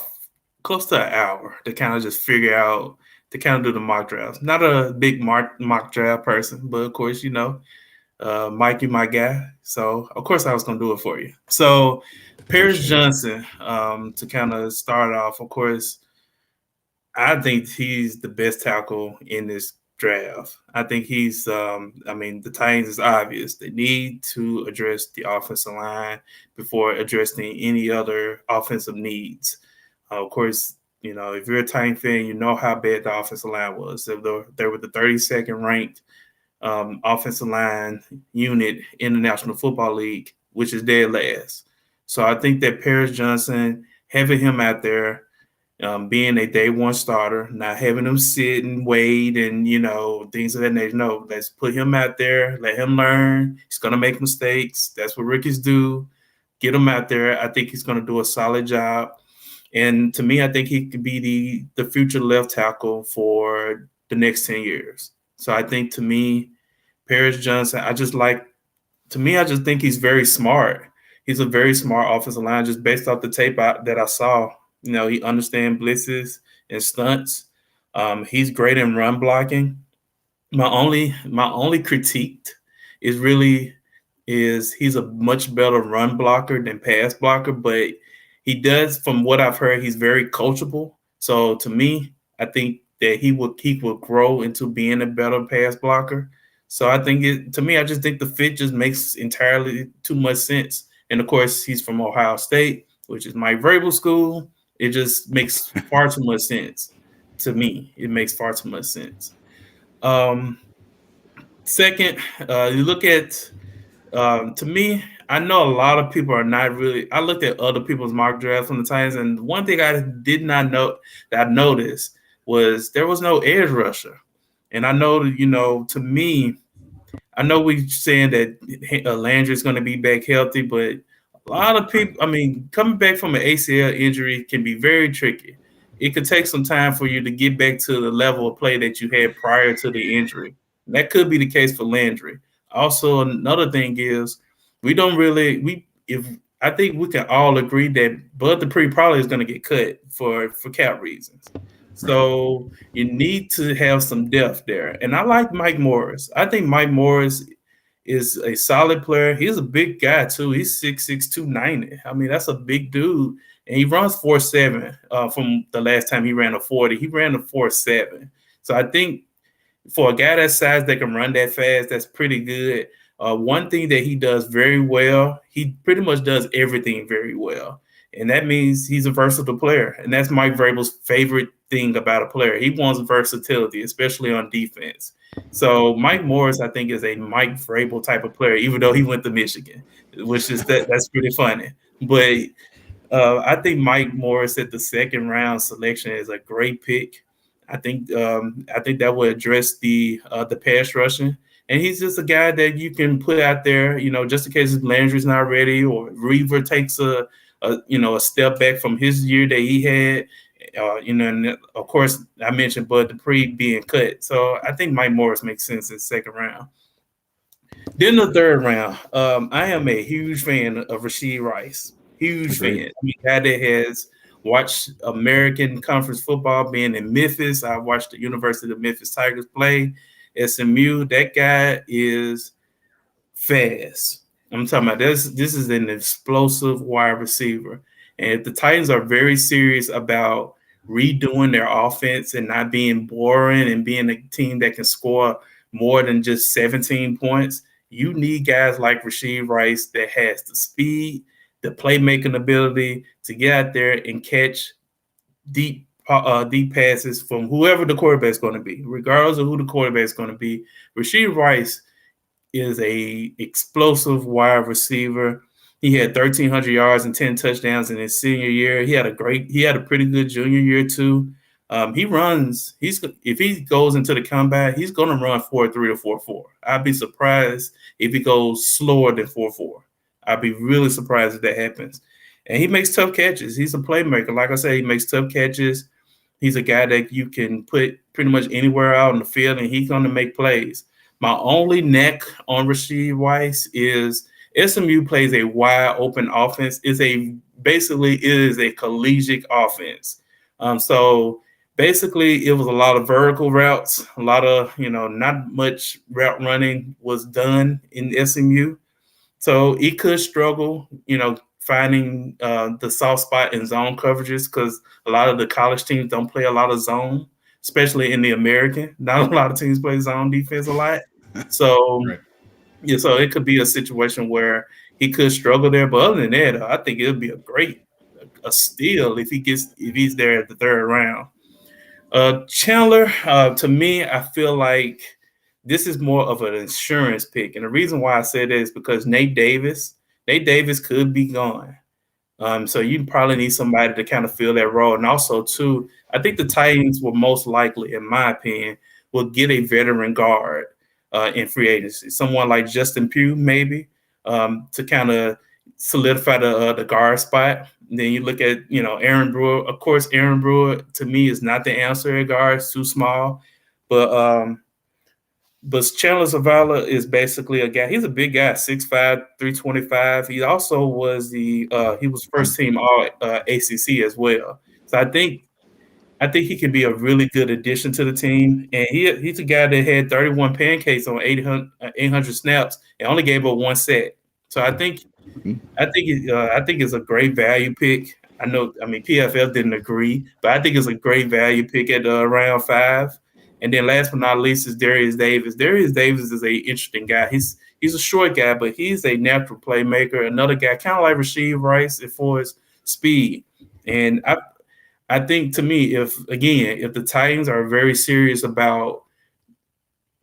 close to an hour to kind of just figure out, to kind of do the mock drafts. Not a big mock draft person, but of course, Mike, you my guy. So of course I was going to do it for you. So Paris Johnson, to kind of start off, of course, I think he's the best tackle in this draft. I think he's, the Titans is obvious. They need to address the offensive line before addressing any other offensive needs. Of course, if you're a Titan fan, you know how bad the offensive line was. They were the 32nd ranked offensive line unit in the National Football League, which is dead last. So I think that Paris Johnson, having him out there, being a day one starter, not having him sit and wait and, things of that nature. No, let's put him out there, let him learn. He's going to make mistakes. That's what rookies do. Get him out there. I think he's going to do a solid job. And to me, I think he could be the future left tackle for the next 10 years. So I think, to me, Paris Johnson, I just think he's very smart. He's a very smart offensive line, just based off the tape that I saw. He understands blitzes and stunts. He's great in run blocking. My only critique is he's a much better run blocker than pass blocker, but he does, from what I've heard, he's very coachable. So to me, I think that he will grow into being a better pass blocker. So I just think the fit just makes entirely too much sense. And of course, he's from Ohio State, which is my Vrabel school. It just makes far too much sense to me. It makes far too much sense. Second, you look at, to me, I know a lot of people are not really. I looked at other people's mock drafts from the Titans, and one thing I did not know that I noticed was there was no edge rusher. And I know, to me, I know we're saying that Landry is going to be back healthy, but a lot of people, coming back from an ACL injury can be very tricky. It could take some time for you to get back to the level of play that you had prior to the injury. And that could be the case for Landry. Also, another thing is I think we can all agree that Bud Dupree probably is going to get cut for cap reasons. So you need to have some depth there. And I like Mike Morris. I think Mike Morris is a solid player. He's a big guy, too. He's 6'6", 290. That's a big dude. And he runs 4.7 from the last time he ran a 40. He ran a 4.7. So I think for a guy that size that can run that fast, that's pretty good. One thing that he does very well, he pretty much does everything very well. And that means he's a versatile player. And that's Mike Vrabel's favorite thing about a player. He wants versatility, especially on defense. So Mike Morris, I think, is a Mike Vrabel type of player, even though he went to Michigan, which is that's pretty funny. But I think Mike Morris at the second round selection is a great pick. I think that will address the pass rushing, and he's just a guy that you can put out there, just in case Landry's not ready or Reaver takes a step back from his year that he had. And of course I mentioned Bud Dupree being cut, so I think Mike Morris makes sense in the second round. Then the third round, I am a huge fan of Rashee Rice. Huge Agreed. fan. I mean, guy that has watched American Conference football, being in Memphis. I watched the University of Memphis Tigers play. SMU. That guy is fast. I'm talking about this. This is an explosive wide receiver. And if the Titans are very serious about redoing their offense and not being boring and being a team that can score more than just 17 points, you need guys like Rashee Rice that has the speed, the playmaking ability to get out there and catch deep passes from whoever the quarterback's going to be, regardless of who the quarterback's going to be. Rashee Rice is a explosive wide receiver. He had 1,300 yards and 10 touchdowns in his senior year. He had a pretty good junior year too. If he goes into the combine, he's going to run 4.3 or 4.4. I'd be surprised if he goes slower than 4.4. I'd be really surprised if that happens. And he makes tough catches. He's a playmaker. Like I said, he makes tough catches. He's a guy that you can put pretty much anywhere out on the field, and he's going to make plays. My only neck on Rashee Rice is SMU plays a wide open offense. It is a collegiate offense. So basically, it was a lot of vertical routes, a lot of, not much route running was done in SMU. So he could struggle, finding the soft spot in zone coverages, because a lot of the college teams don't play a lot of zone, especially in the American. Not a lot of teams play zone defense a lot. So, Right. Yeah, so it could be a situation where he could struggle there. But other than that, I think it'll be a steal if he's there at the third round. Chandler, to me, I feel like this is more of an insurance pick. And the reason why I say that is because Nate Davis could be gone. So you probably need somebody to kind of fill that role. And also, too, I think the Titans will most likely, in my opinion, will get a veteran guard in free agency. Someone like Justin Pugh, maybe, to kind of solidify the guard spot. And then you look at, Aaron Brewer. Of course, Aaron Brewer, to me, is not the answer at guard. It's too small. But Chandler Zavala is basically a guy. He's a big guy, 6'5", 325. He also was he was first team all ACC as well. So I think he can be a really good addition to the team. And he's a guy that had 31 pancakes on 800 snaps and only gave up one set. So I think it's a great value pick. PFF didn't agree, but I think it's a great value pick at round 5. And then last but not least is Darius Davis. Darius Davis is an interesting guy. He's a short guy, but he's a natural playmaker. Another guy, kind of like Rashee Rice, for his speed. And I think, to me, if the Titans are very serious about,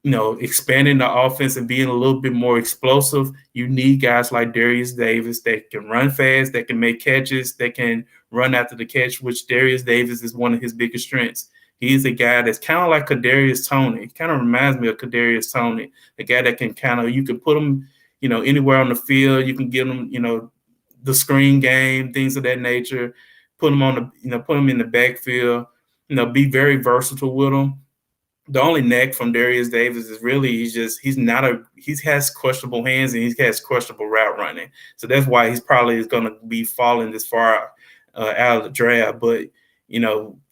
expanding the offense and being a little bit more explosive, you need guys like Darius Davis that can run fast, that can make catches, that can run after the catch, which Darius Davis is one of his biggest strengths. He's a guy that's kind of like Kadarius Toney. Kind of reminds me of Kadarius Toney, a guy that can you can put him, anywhere on the field. You can give him, the screen game, things of that nature. Put him put him in the backfield. Be very versatile with him. The only neck from Darius Davis is really he has questionable hands and he has questionable route running. So that's why he's probably going to be falling this far out of the draft. But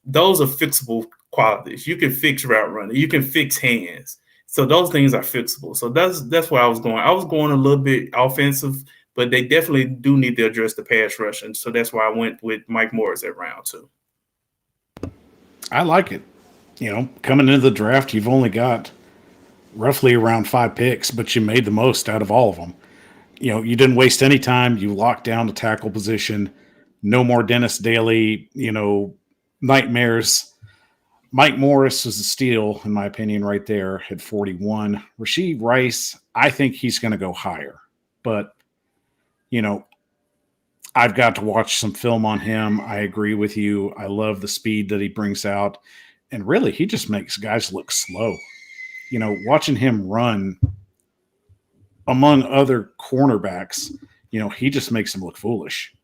those are fixable qualities. You can fix route running. You can fix hands. So those things are fixable. So that's where I was going. I was going a little bit offensive, but they definitely do need to address the pass rush. And so that's why I went with Mike Morris at round 2. I like it. Coming into the draft, you've only got roughly around 5 picks, but you made the most out of all of them. You didn't waste any time. You locked down the tackle position. No more Dennis Daly, nightmares. Mike Morris is a steal, in my opinion, right there at 41. Rashee Rice, I think he's going to go higher. But, I've got to watch some film on him. I agree with you. I love the speed that he brings out. And really, he just makes guys look slow. Watching him run among other cornerbacks, he just makes them look foolish.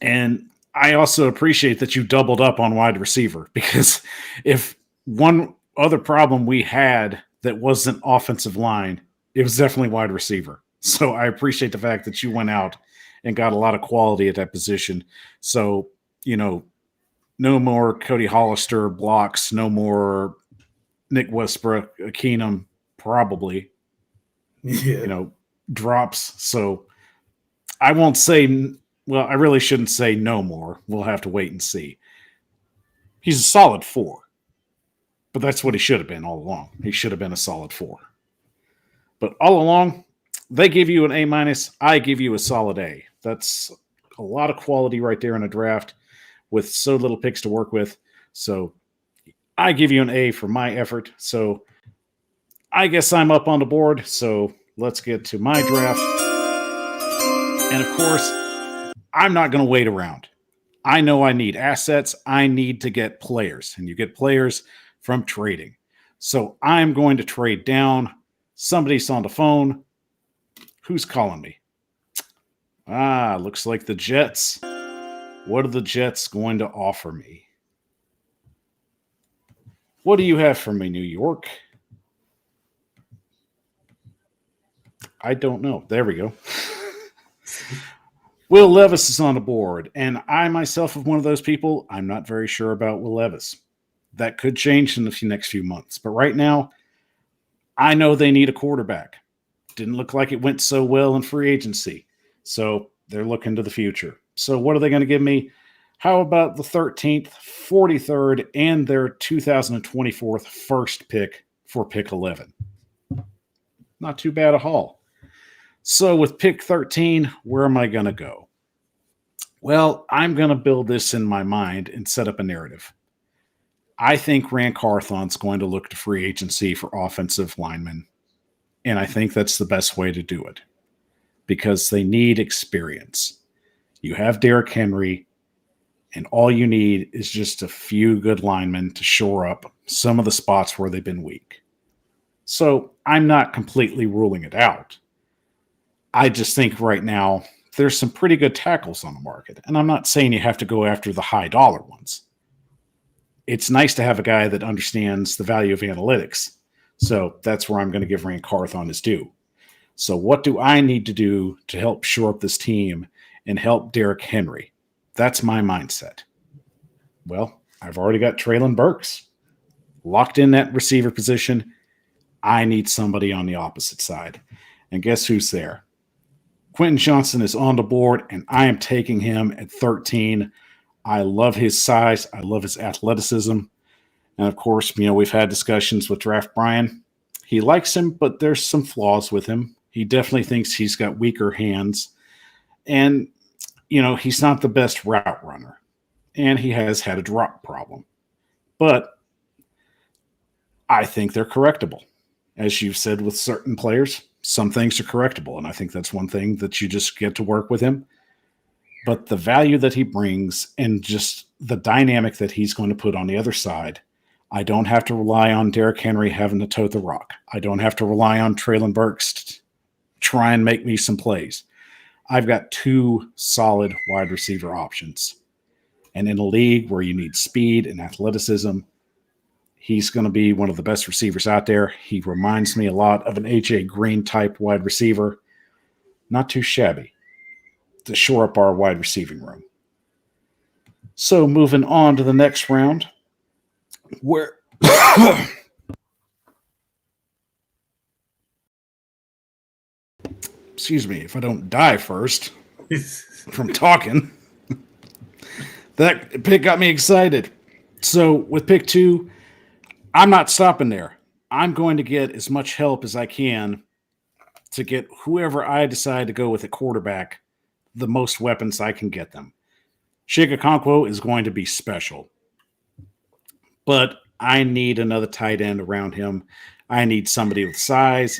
And I also appreciate that you doubled up on wide receiver, because if one other problem we had that wasn't offensive line, it was definitely wide receiver. So I appreciate the fact that you went out and got a lot of quality at that position. So, no more Cody Hollister blocks, no more Nick Westbrook, Keenum, probably, drops. So I won't say, well, I really shouldn't say no more. We'll have to wait and see. He's a solid 4, but that's what he should have been all along. He should have been a solid 4. But all along, they give you an A-. I give you a solid A. That's a lot of quality right there in a draft with so little picks to work with. So I give you an A for my effort. So I guess I'm up on the board. So let's get to my draft. And of course, I'm not going to wait around. I know I need assets. I need to get players. And you get players from trading. So I'm going to trade down. Somebody's on the phone. Who's calling me? Looks like the Jets. What are the Jets going to offer me? What do you have for me, New York? I don't know. There we go. Will Levis is on the board, and I myself am one of those people. I'm not very sure about Will Levis. That could change in the next few months. But right now, I know they need a quarterback. Didn't look like it went so well in free agency. So they're looking to the future. So what are they going to give me? How about the 13th, 43rd, and their 2024 first pick for pick 11? Not too bad a haul. So with pick 13, where am I going to go? Well, I'm going to build this in my mind and set up a narrative. I think Rand Carthon's going to look to free agency for offensive linemen. And I think that's the best way to do it because they need experience. You have Derrick Henry, and all you need is just a few good linemen to shore up some of the spots where they've been weak. So I'm not completely ruling it out. I just think right now there's some pretty good tackles on the market. And I'm not saying you have to go after the high dollar ones. It's nice to have a guy that understands the value of analytics. So that's where I'm going to give Rand Carthon his due. So what do I need to do to help shore up this team and help Derrick Henry? That's my mindset. Well, I've already got Treylon Burks locked in that receiver position. I need somebody on the opposite side. And guess who's there? Quentin Johnson is on the board, and I am taking him at 13. I love his size. I love his athleticism. And of course, we've had discussions with Draft Brian. He likes him, but there's some flaws with him. He definitely thinks he's got weaker hands. And, he's not the best route runner. And he has had a drop problem. But I think they're correctable. As you've said with certain players, some things are correctable. And I think that's one thing that you just get to work with him. But the value that he brings and just the dynamic that he's going to put on the other side, I don't have to rely on Derrick Henry having to tote the rock. I don't have to rely on Treylon Burks to try and make me some plays. I've got two solid wide receiver options. And in a league where you need speed and athleticism, he's going to be one of the best receivers out there. He reminds me a lot of an A.J. Green type wide receiver. Not too shabby to shore up our wide receiving room. So moving on to the next round, where excuse me, if I don't die first from talking. That pick got me excited. So with pick 2, I'm not stopping there. I'm going to get as much help as I can to get whoever I decide to go with at quarterback the most weapons I can get them. Chig Okonkwo is going to be special. but I need another tight end around him. I need somebody with size.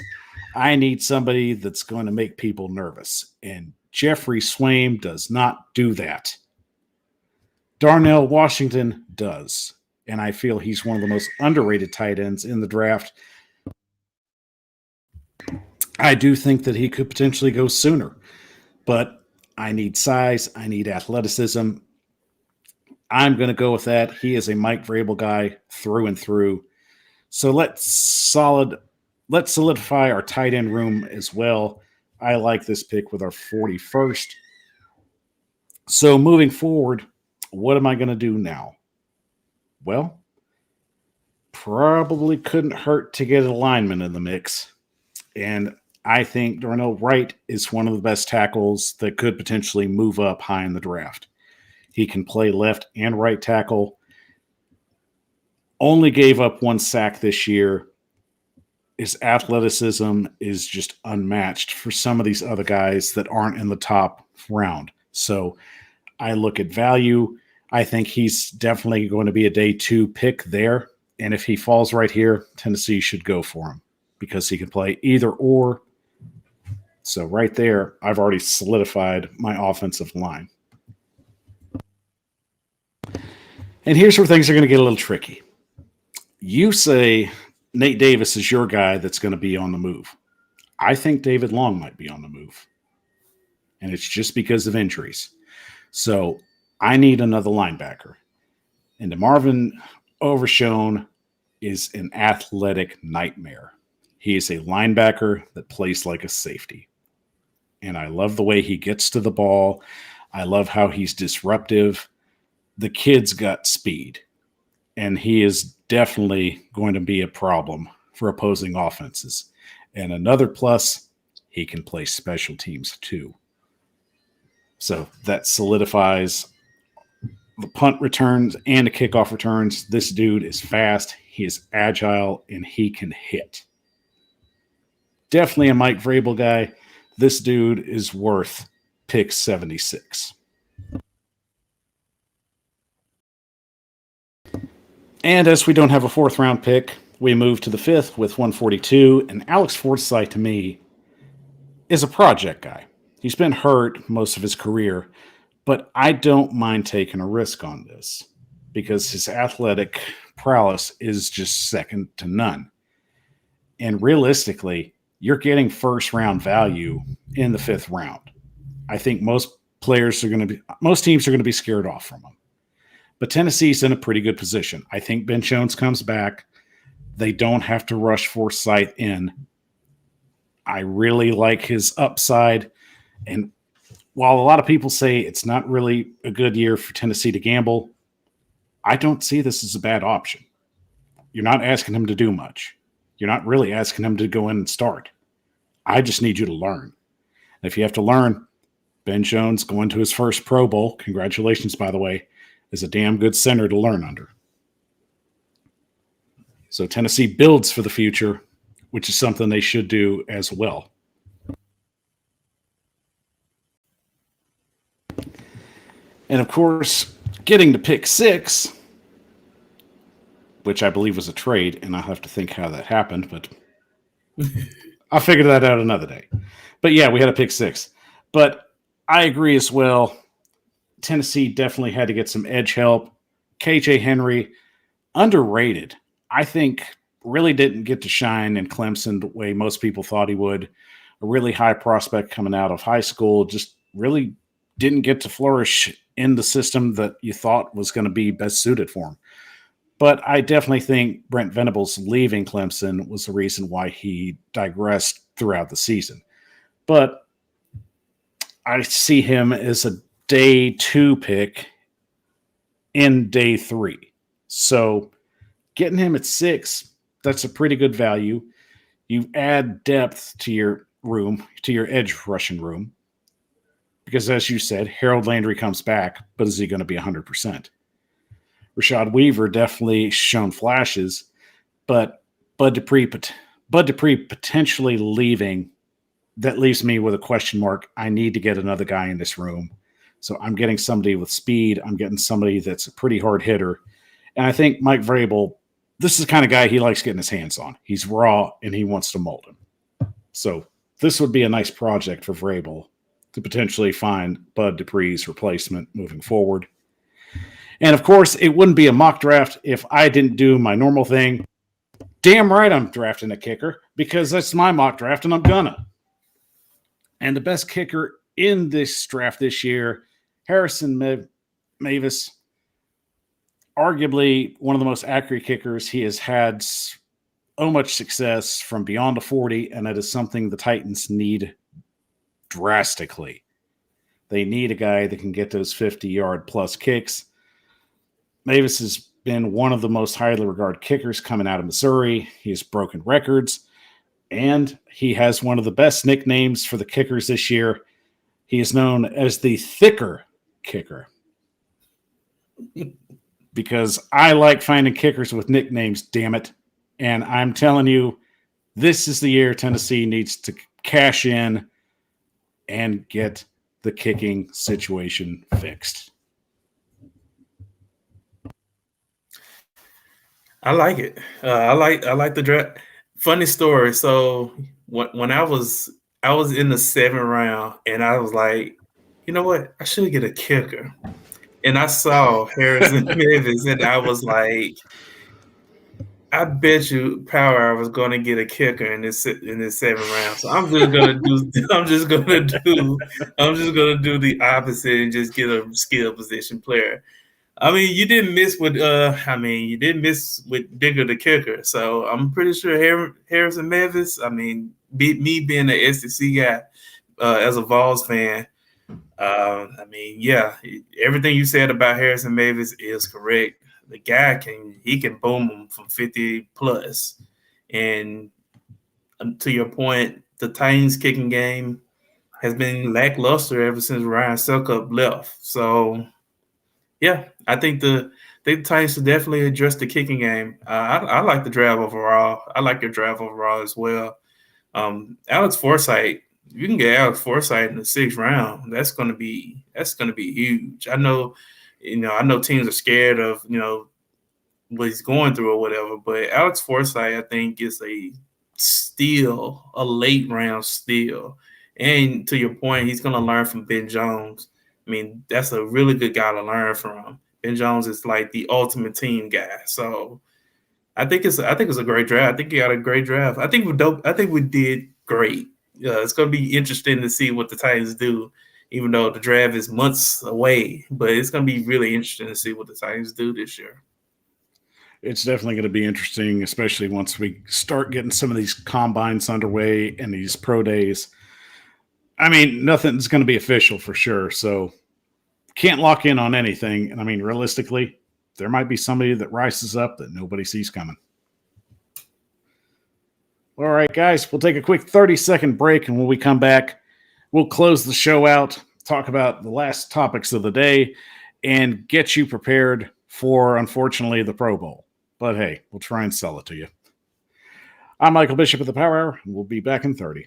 I need somebody that's going to make people nervous. And Jeffrey Swaim does not do that. Darnell Washington does. And I feel he's one of the most underrated tight ends in the draft. I do think that he could potentially go sooner, but I need size. I need athleticism. I'm going to go with that. He is a Mike Vrabel guy through and through. So let's solidify our tight end room as well. I like this pick with our 41st. So moving forward, what am I going to do now? Well, probably couldn't hurt to get a lineman in the mix. And I think Darnell Wright is one of the best tackles that could potentially move up high in the draft. He can play left and right tackle. Only gave up 1 sack this year. His athleticism is just unmatched for some of these other guys that aren't in the top round. So I look at value. I think he's definitely going to be a day 2 pick there. And if he falls right here, Tennessee should go for him because he can play either or. So right there, I've already solidified my offensive line. And here's where things are going to get a little tricky. You say Nate Davis is your guy that's going to be on the move. I think David Long might be on the move. And it's just because of injuries. So I need another linebacker. And DeMarvin Overshone is an athletic nightmare. He is a linebacker that plays like a safety. And I love the way he gets to the ball. I love how he's disruptive. The kid's got speed. And he is definitely going to be a problem for opposing offenses. And another plus, he can play special teams too. So that solidifies the punt returns and the kickoff returns. This dude is fast, he is agile, and he can hit. Definitely a Mike Vrabel guy. This dude is worth pick 76. And as we don't have a 4th round pick, we move to the 5th with 142. And Alex Forsythe, to me, is a project guy. He's been hurt most of his career, but I don't mind taking a risk on this because his athletic prowess is just second to none. And realistically, you're getting 1st round value in the 5th round. I think most teams are going to be scared off from him. But Tennessee's in a pretty good position. I think Ben Jones comes back. They don't have to rush Forsythe in. I really like his upside. And while a lot of people say it's not really a good year for Tennessee to gamble, I don't see this as a bad option. You're not asking him to do much. You're not really asking him to go in and start. I just need you to learn. And if you have to learn, Ben Jones going to his first Pro Bowl, congratulations, by the way, is a damn good center to learn under. So Tennessee builds for the future, which is something they should do as well. And of course, getting to pick 6, which I believe was a trade, and I'll have to think how that happened, but I'll figure that out another day. But yeah, we had a pick 6. But I agree as well. Tennessee definitely had to get some edge help. KJ Henry, underrated. I think really didn't get to shine in Clemson the way most people thought he would. A really high prospect coming out of high school, just really didn't get to flourish in the system that you thought was going to be best suited for him. But I definitely think Brent Venables leaving Clemson was the reason why he digressed throughout the season. But I see him as a day 2 pick in day 3. So getting him at 6, that's a pretty good value. You add depth to your room, to your edge rushing room. Because as you said, Harold Landry comes back, but is he going to be 100%? Rashad Weaver definitely shown flashes, but Bud Dupree potentially leaving, that leaves me with a question mark. I need to get another guy in this room. So I'm getting somebody with speed. I'm getting somebody that's a pretty hard hitter. And I think Mike Vrabel, this is the kind of guy he likes getting his hands on. He's raw and he wants to mold him. So this would be a nice project for Vrabel to potentially find Bud Dupree's replacement moving forward. And of course, it wouldn't be a mock draft if I didn't do my normal thing. Damn right I'm drafting a kicker because that's my mock draft and I'm gonna. And the best kicker in this draft this year, Harrison Mavis, arguably one of the most accurate kickers. He has had so much success from beyond the 40, and that is something the Titans need drastically. They need a guy that can get those 50-yard plus kicks. Mavis has been one of the most highly regarded kickers coming out of Missouri. He has broken records, and he has one of the best nicknames for the kickers this year. He is known as the thicker kicker because I like finding kickers with nicknames, damn it. And I'm telling you, this is the year Tennessee needs to cash in and get the kicking situation fixed. I like it. I like the draft. Funny story. So when I was in the 7th round, and I was like, you know what? I should get a kicker. And I saw Harrison Mavis, and I was like, I bet you Power I was going to get a kicker in this 7th round. So I'm just gonna do the opposite and just get a skill position player. I mean, you didn't miss with Digger the kicker. So I'm pretty sure Harrison Mavis. I mean, me being an SEC guy, as a Vols fan. I mean, yeah, everything you said about Harrison Mavis is correct. The guy can boom them from 50 plus. And to your point, the Titans kicking game has been lackluster ever since Ryan Succop left. So yeah, I think the Titans should definitely address the kicking game. I like the draft overall. I like your draft overall as well. Alex Forsythe, you can get Alex Forsythe in the 6th round. That's gonna be huge. I know teams are scared of what he's going through or whatever, but Alex Forsythe, I think, is a late round steal. And to your point, he's gonna learn from Ben Jones. I mean, that's a really good guy to learn from. Ben Jones is like the ultimate team guy. So I think it's a great draft. I think you got a great draft. I think we did great. It's going to be interesting to see what the Titans do, even though the draft is months away. But it's going to be really interesting to see what the Titans do this year. It's definitely going to be interesting, especially once we start getting some of these combines underway and these pro days. I mean, nothing's going to be official for sure, so can't lock in on anything. And I mean, realistically, there might be somebody that rises up that nobody sees coming. All right, guys, we'll take a quick 30-second break, and when we come back, we'll close the show out, talk about the last topics of the day, and get you prepared for, unfortunately, the Pro Bowl. But hey, we'll try and sell it to you. I'm Michael Bishop of the Power Hour, and we'll be back in 30.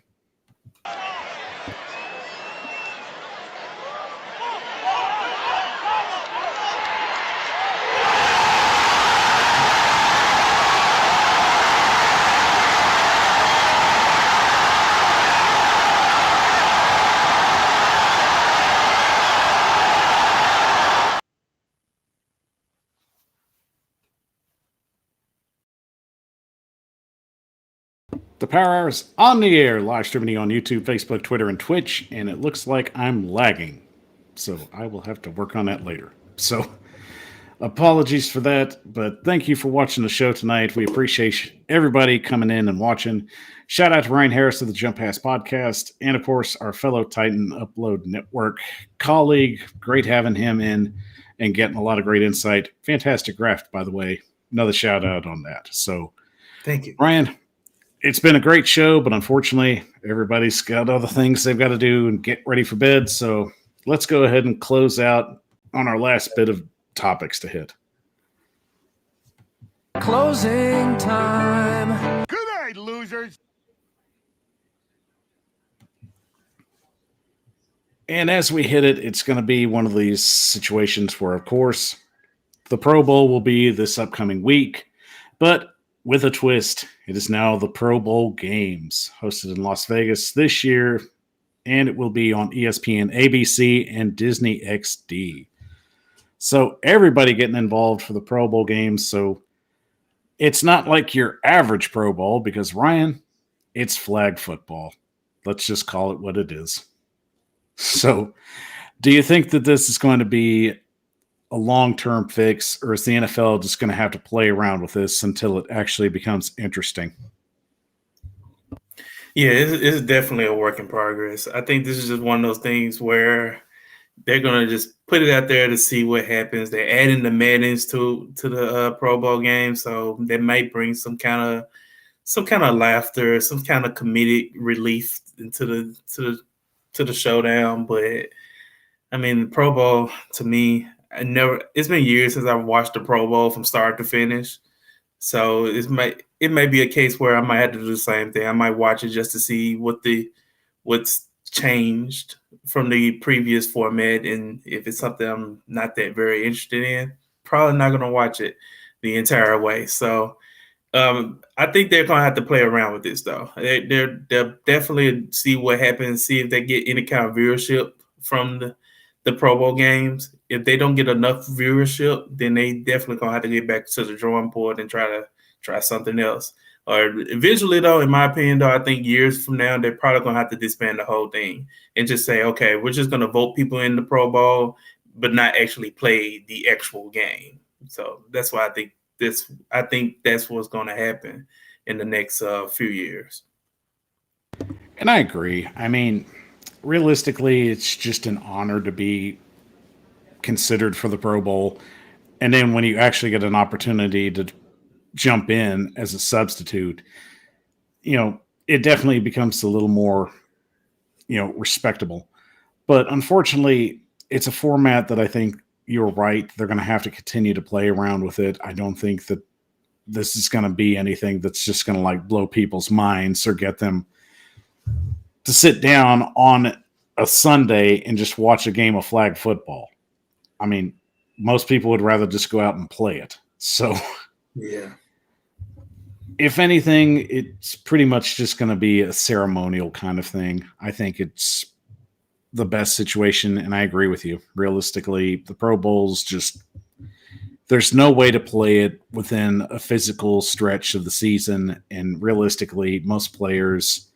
The Power Hour is on the air, live streaming on YouTube, Facebook, Twitter, and Twitch, and it looks like I'm lagging. So I will have to work on that later. So apologies for that, but thank you for watching the show tonight. We appreciate everybody coming in and watching. Shout out to Ryan Harris of the Jump Pass Podcast, and of course, our fellow Titan Upload Network colleague. Great having him in and getting a lot of great insight. Fantastic draft, by the way. Another shout out on that. So thank you, Ryan. It's been a great show, but unfortunately, everybody's got other things they've got to do and get ready for bed. So let's go ahead and close out on our last bit of topics to hit. Closing time. Good night, losers. And as we hit it, it's going to be one of these situations where, of course, the Pro Bowl will be this upcoming week, but with a twist. It is now the Pro Bowl games, hosted in Las Vegas this year, and it will be on ESPN, ABC, and Disney XD. So everybody getting involved for the Pro Bowl games. So it's not like your average Pro Bowl because, Ryan, it's flag football. Let's just call it what it is. So do you think that this is going to be a long-term fix, or is the NFL just going to have to play around with this until it actually becomes interesting? Yeah, it's definitely a work in progress. I think this is just one of those things where they're gonna just put it out there to see what happens. They're adding the Maddens to the Pro Bowl game, so they might bring some kind of laughter, some kind of comedic relief into the showdown. But I mean, the Pro Bowl to me, it's been years since I've watched the Pro Bowl from start to finish. So it may be a case where I might have to do the same thing. I might watch it just to see what's changed from the previous format, and if it's something I'm not that very interested in, probably not going to watch it the entire way. So I think they're going to have to play around with this, though. They'll definitely see what happens, see if they get any kind of viewership from the Pro Bowl games. If they don't get enough viewership, then they definitely going to have to get back to the drawing board and try something else. Or eventually, though, in my opinion, though, I think years from now, they're probably going to have to disband the whole thing and just say, okay, we're just going to vote people in the Pro Bowl, but not actually play the actual game. So that's why I think that's what's going to happen in the next few years. And I agree. I mean, realistically, it's just an honor to be considered for the Pro Bowl. And then when you actually get an opportunity to jump in as a substitute, it definitely becomes a little more, respectable. But unfortunately, it's a format that I think you're right. They're going to have to continue to play around with it. I don't think that this is going to be anything that's just going to blow people's minds or get them to sit down on a Sunday and just watch a game of flag football. I mean, most people would rather just go out and play it. So, yeah. If anything, it's pretty much just going to be a ceremonial kind of thing. I think it's the best situation, and I agree with you. Realistically, the Pro Bowl's there's no way to play it within a physical stretch of the season, and realistically, most players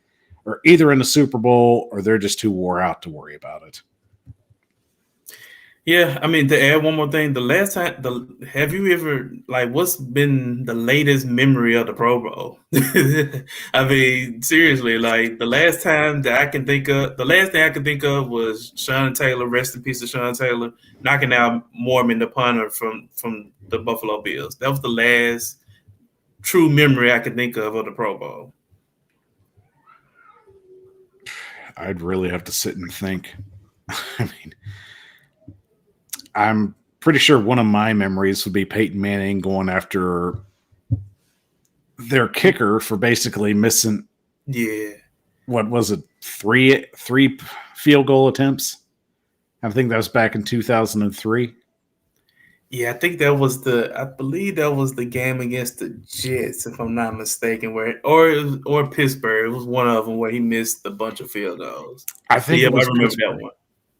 are either in the Super Bowl or they're just too wore out to worry about it. Yeah, I mean, to add one more thing, have you ever, what's been the latest memory of the Pro Bowl? I mean, seriously, the last thing I can think of was Sean Taylor, rest in peace to Sean Taylor, knocking out Mormon, the punter from the Buffalo Bills. That was the last true memory I can think of the Pro Bowl. I'd really have to sit and think. I mean, I'm pretty sure one of my memories would be Peyton Manning going after their kicker for basically missing. Yeah. What was it? Three field goal attempts. I think that was back in 2003. Yeah, I believe that was the game against the Jets, if I'm not mistaken, or Pittsburgh. It was one of them where he missed a bunch of field goals. I think I was remember Pittsburgh. that one.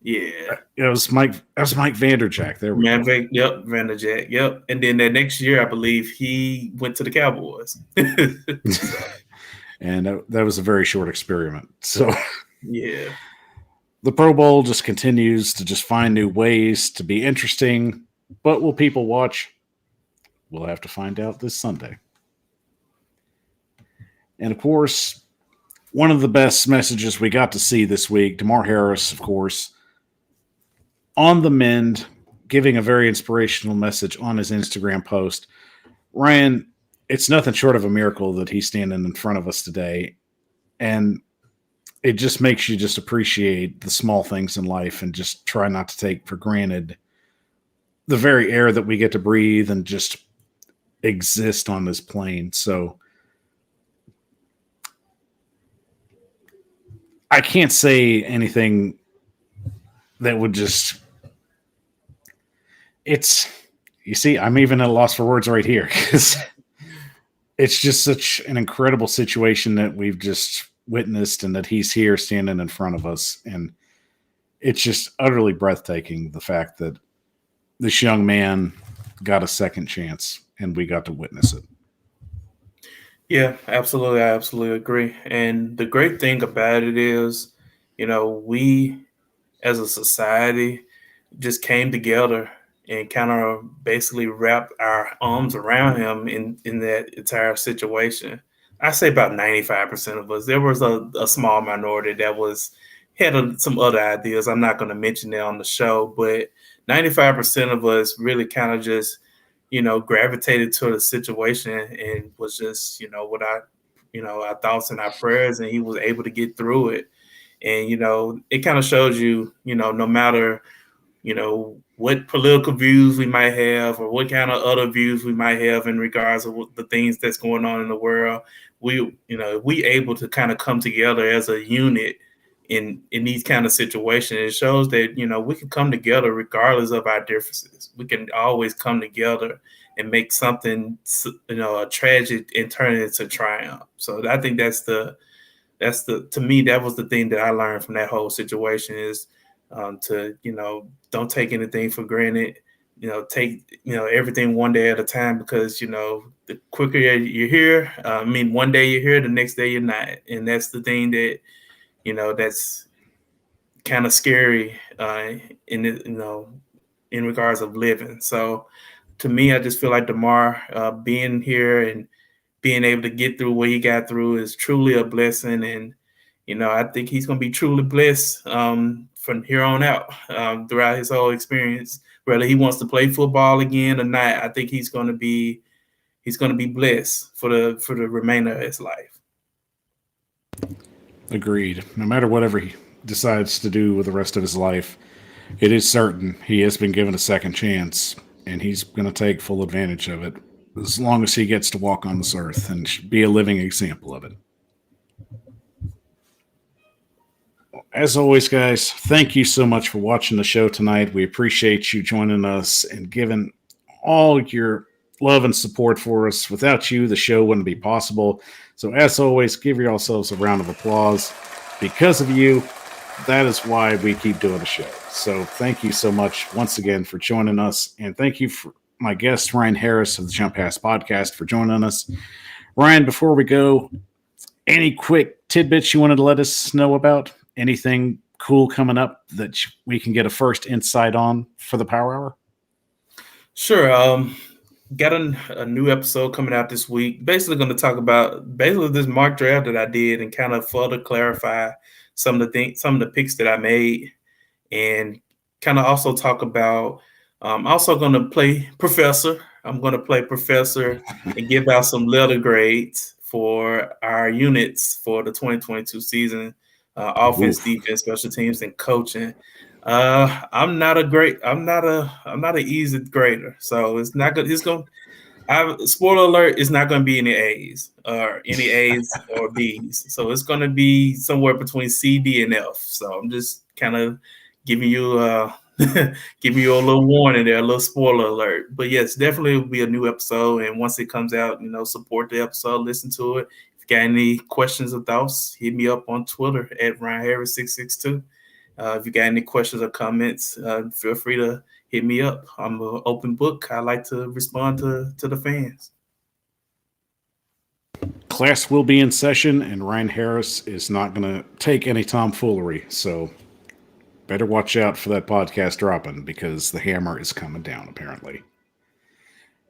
Yeah, it was Mike. That was Mike Vanderjagt. There we go. Yep, Vanderjagt. Yep, and then that next year, I believe he went to the Cowboys. And that was a very short experiment. So yeah, the Pro Bowl just continues to just find new ways to be interesting. But will people watch? We'll have to find out this Sunday. And of course, one of the best messages we got to see this week, DeMar Harris, of course, on the mend, giving a very inspirational message on his Instagram post. Ryan, it's nothing short of a miracle that he's standing in front of us today. And it just makes you just appreciate the small things in life and just try not to take for granted the very air that we get to breathe and just exist on this plane. So I can't say anything that would just, You see, I'm even at a loss for words right here because it's just such an incredible situation that we've just witnessed and that he's here standing in front of us. And it's just utterly breathtaking, the fact that this young man got a second chance and we got to witness it. Yeah, absolutely. I absolutely agree. And the great thing about it is, we as a society just came together and kind of basically wrapped our arms around him in that entire situation. I say about 95% of us. There was a small minority that had some other ideas. I'm not going to mention that on the show, but 95% of us really kind of just, gravitated to the situation and was just, what our thoughts and our prayers, and he was able to get through it. And, it kind of shows you, no matter, what political views we might have or what kind of other views we might have in regards of the things that's going on in the world, we able to kind of come together as a unit in these kind of situations. It shows that, we can come together regardless of our differences. We can always come together and make something, a tragic and turn it into triumph. So I think to me, that was the thing that I learned from that whole situation is to, don't take anything for granted, take, everything one day at a time, because, the quicker you're here, one day you're here, the next day you're not. And that's the thing that, that's kind of scary in regards of living. So to me, I just feel like DeMar being here and being able to get through what he got through is truly a blessing. And, I think he's going to be truly blessed from here on out throughout his whole experience. Whether he wants to play football again or not, I think he's going to be blessed for the remainder of his life. Agreed. No matter whatever he decides to do with the rest of his life, it is certain he has been given a second chance, and he's going to take full advantage of it as long as he gets to walk on this earth and be a living example of it. As always, guys, thank you so much for watching the show tonight. We appreciate you joining us and giving all your love and support for us. Without you, the show wouldn't be possible. So as always, give yourselves a round of applause. Because of you, that is why we keep doing the show. So thank you so much once again for joining us. And thank you for my guest, Ryan Harris of the Jump Pass Podcast, for joining us. Ryan, before we go, any quick tidbits you wanted to let us know about? Anything cool coming up that we can get a first insight on for the Power Hour? Sure. Got a new episode coming out this week. Basically going to talk about this mock draft that I did and kind of further clarify some of the picks that I made, and kind of also talk about. I'm also going to play Professor. I'm going to play Professor and give out some letter grades for our units for the 2022 season. Offense, defense, special teams, and coaching. I'm not an easy grader, so it's not good. Spoiler alert, it's not going to be any A's or B's. So it's going to be somewhere between C, D, and F. So I'm just kind of giving you giving you a little warning there, a little spoiler alert. But yes, definitely will be a new episode. And once it comes out, support the episode, listen to it. If you got any questions or thoughts, hit me up on Twitter at RyanHarris662. If you got any questions or comments, feel free to hit me up. I'm an open book. I like to respond to the fans. Class will be in session, and Ryan Harris is not going to take any tomfoolery. So better watch out for that podcast dropping, because the hammer is coming down, apparently.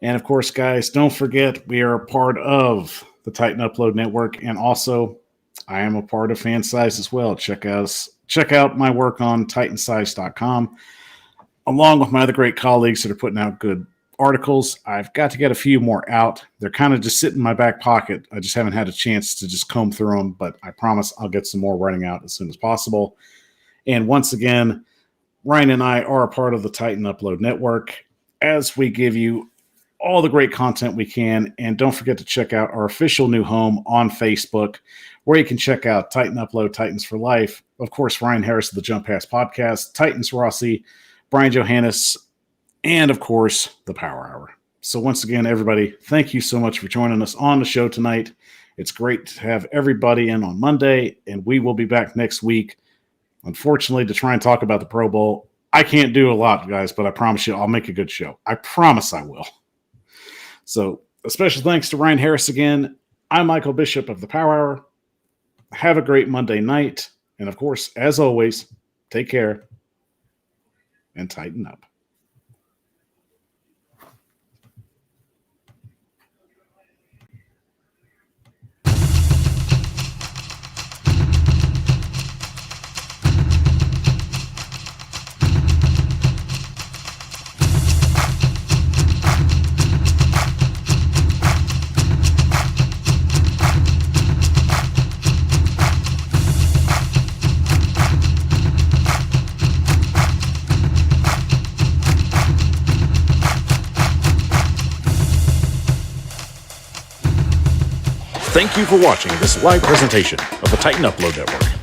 And of course, guys, don't forget we are a part of the Titan Upload Network, and also I am a part of FanSize as well. Check out my work on titansize.com, along with my other great colleagues that are putting out good articles. I've got to get a few more out. They're kind of just sitting in my back pocket. I just haven't had a chance to just comb through them, but I promise I'll get some more writing out as soon as possible. And once again, Ryan and I are a part of the Titan Upload Network as we give you all the great content we can. And don't forget to check out our official new home on Facebook, where you can check out Titan Upload, Titans for Life. Of course, Ryan Harris of the Jump Pass Podcast, Titans Rossi, Brian Johannes, and, of course, the Power Hour. So once again, everybody, thank you so much for joining us on the show tonight. It's great to have everybody in on Monday, and we will be back next week, unfortunately, to try and talk about the Pro Bowl. I can't do a lot, guys, but I promise you I'll make a good show. I promise I will. So a special thanks to Ryan Harris again. I'm Michael Bishop of the Power Hour. Have a great Monday night. And, of course, as always, take care and tighten up. Thank you for watching this live presentation of the Titan Upload Network.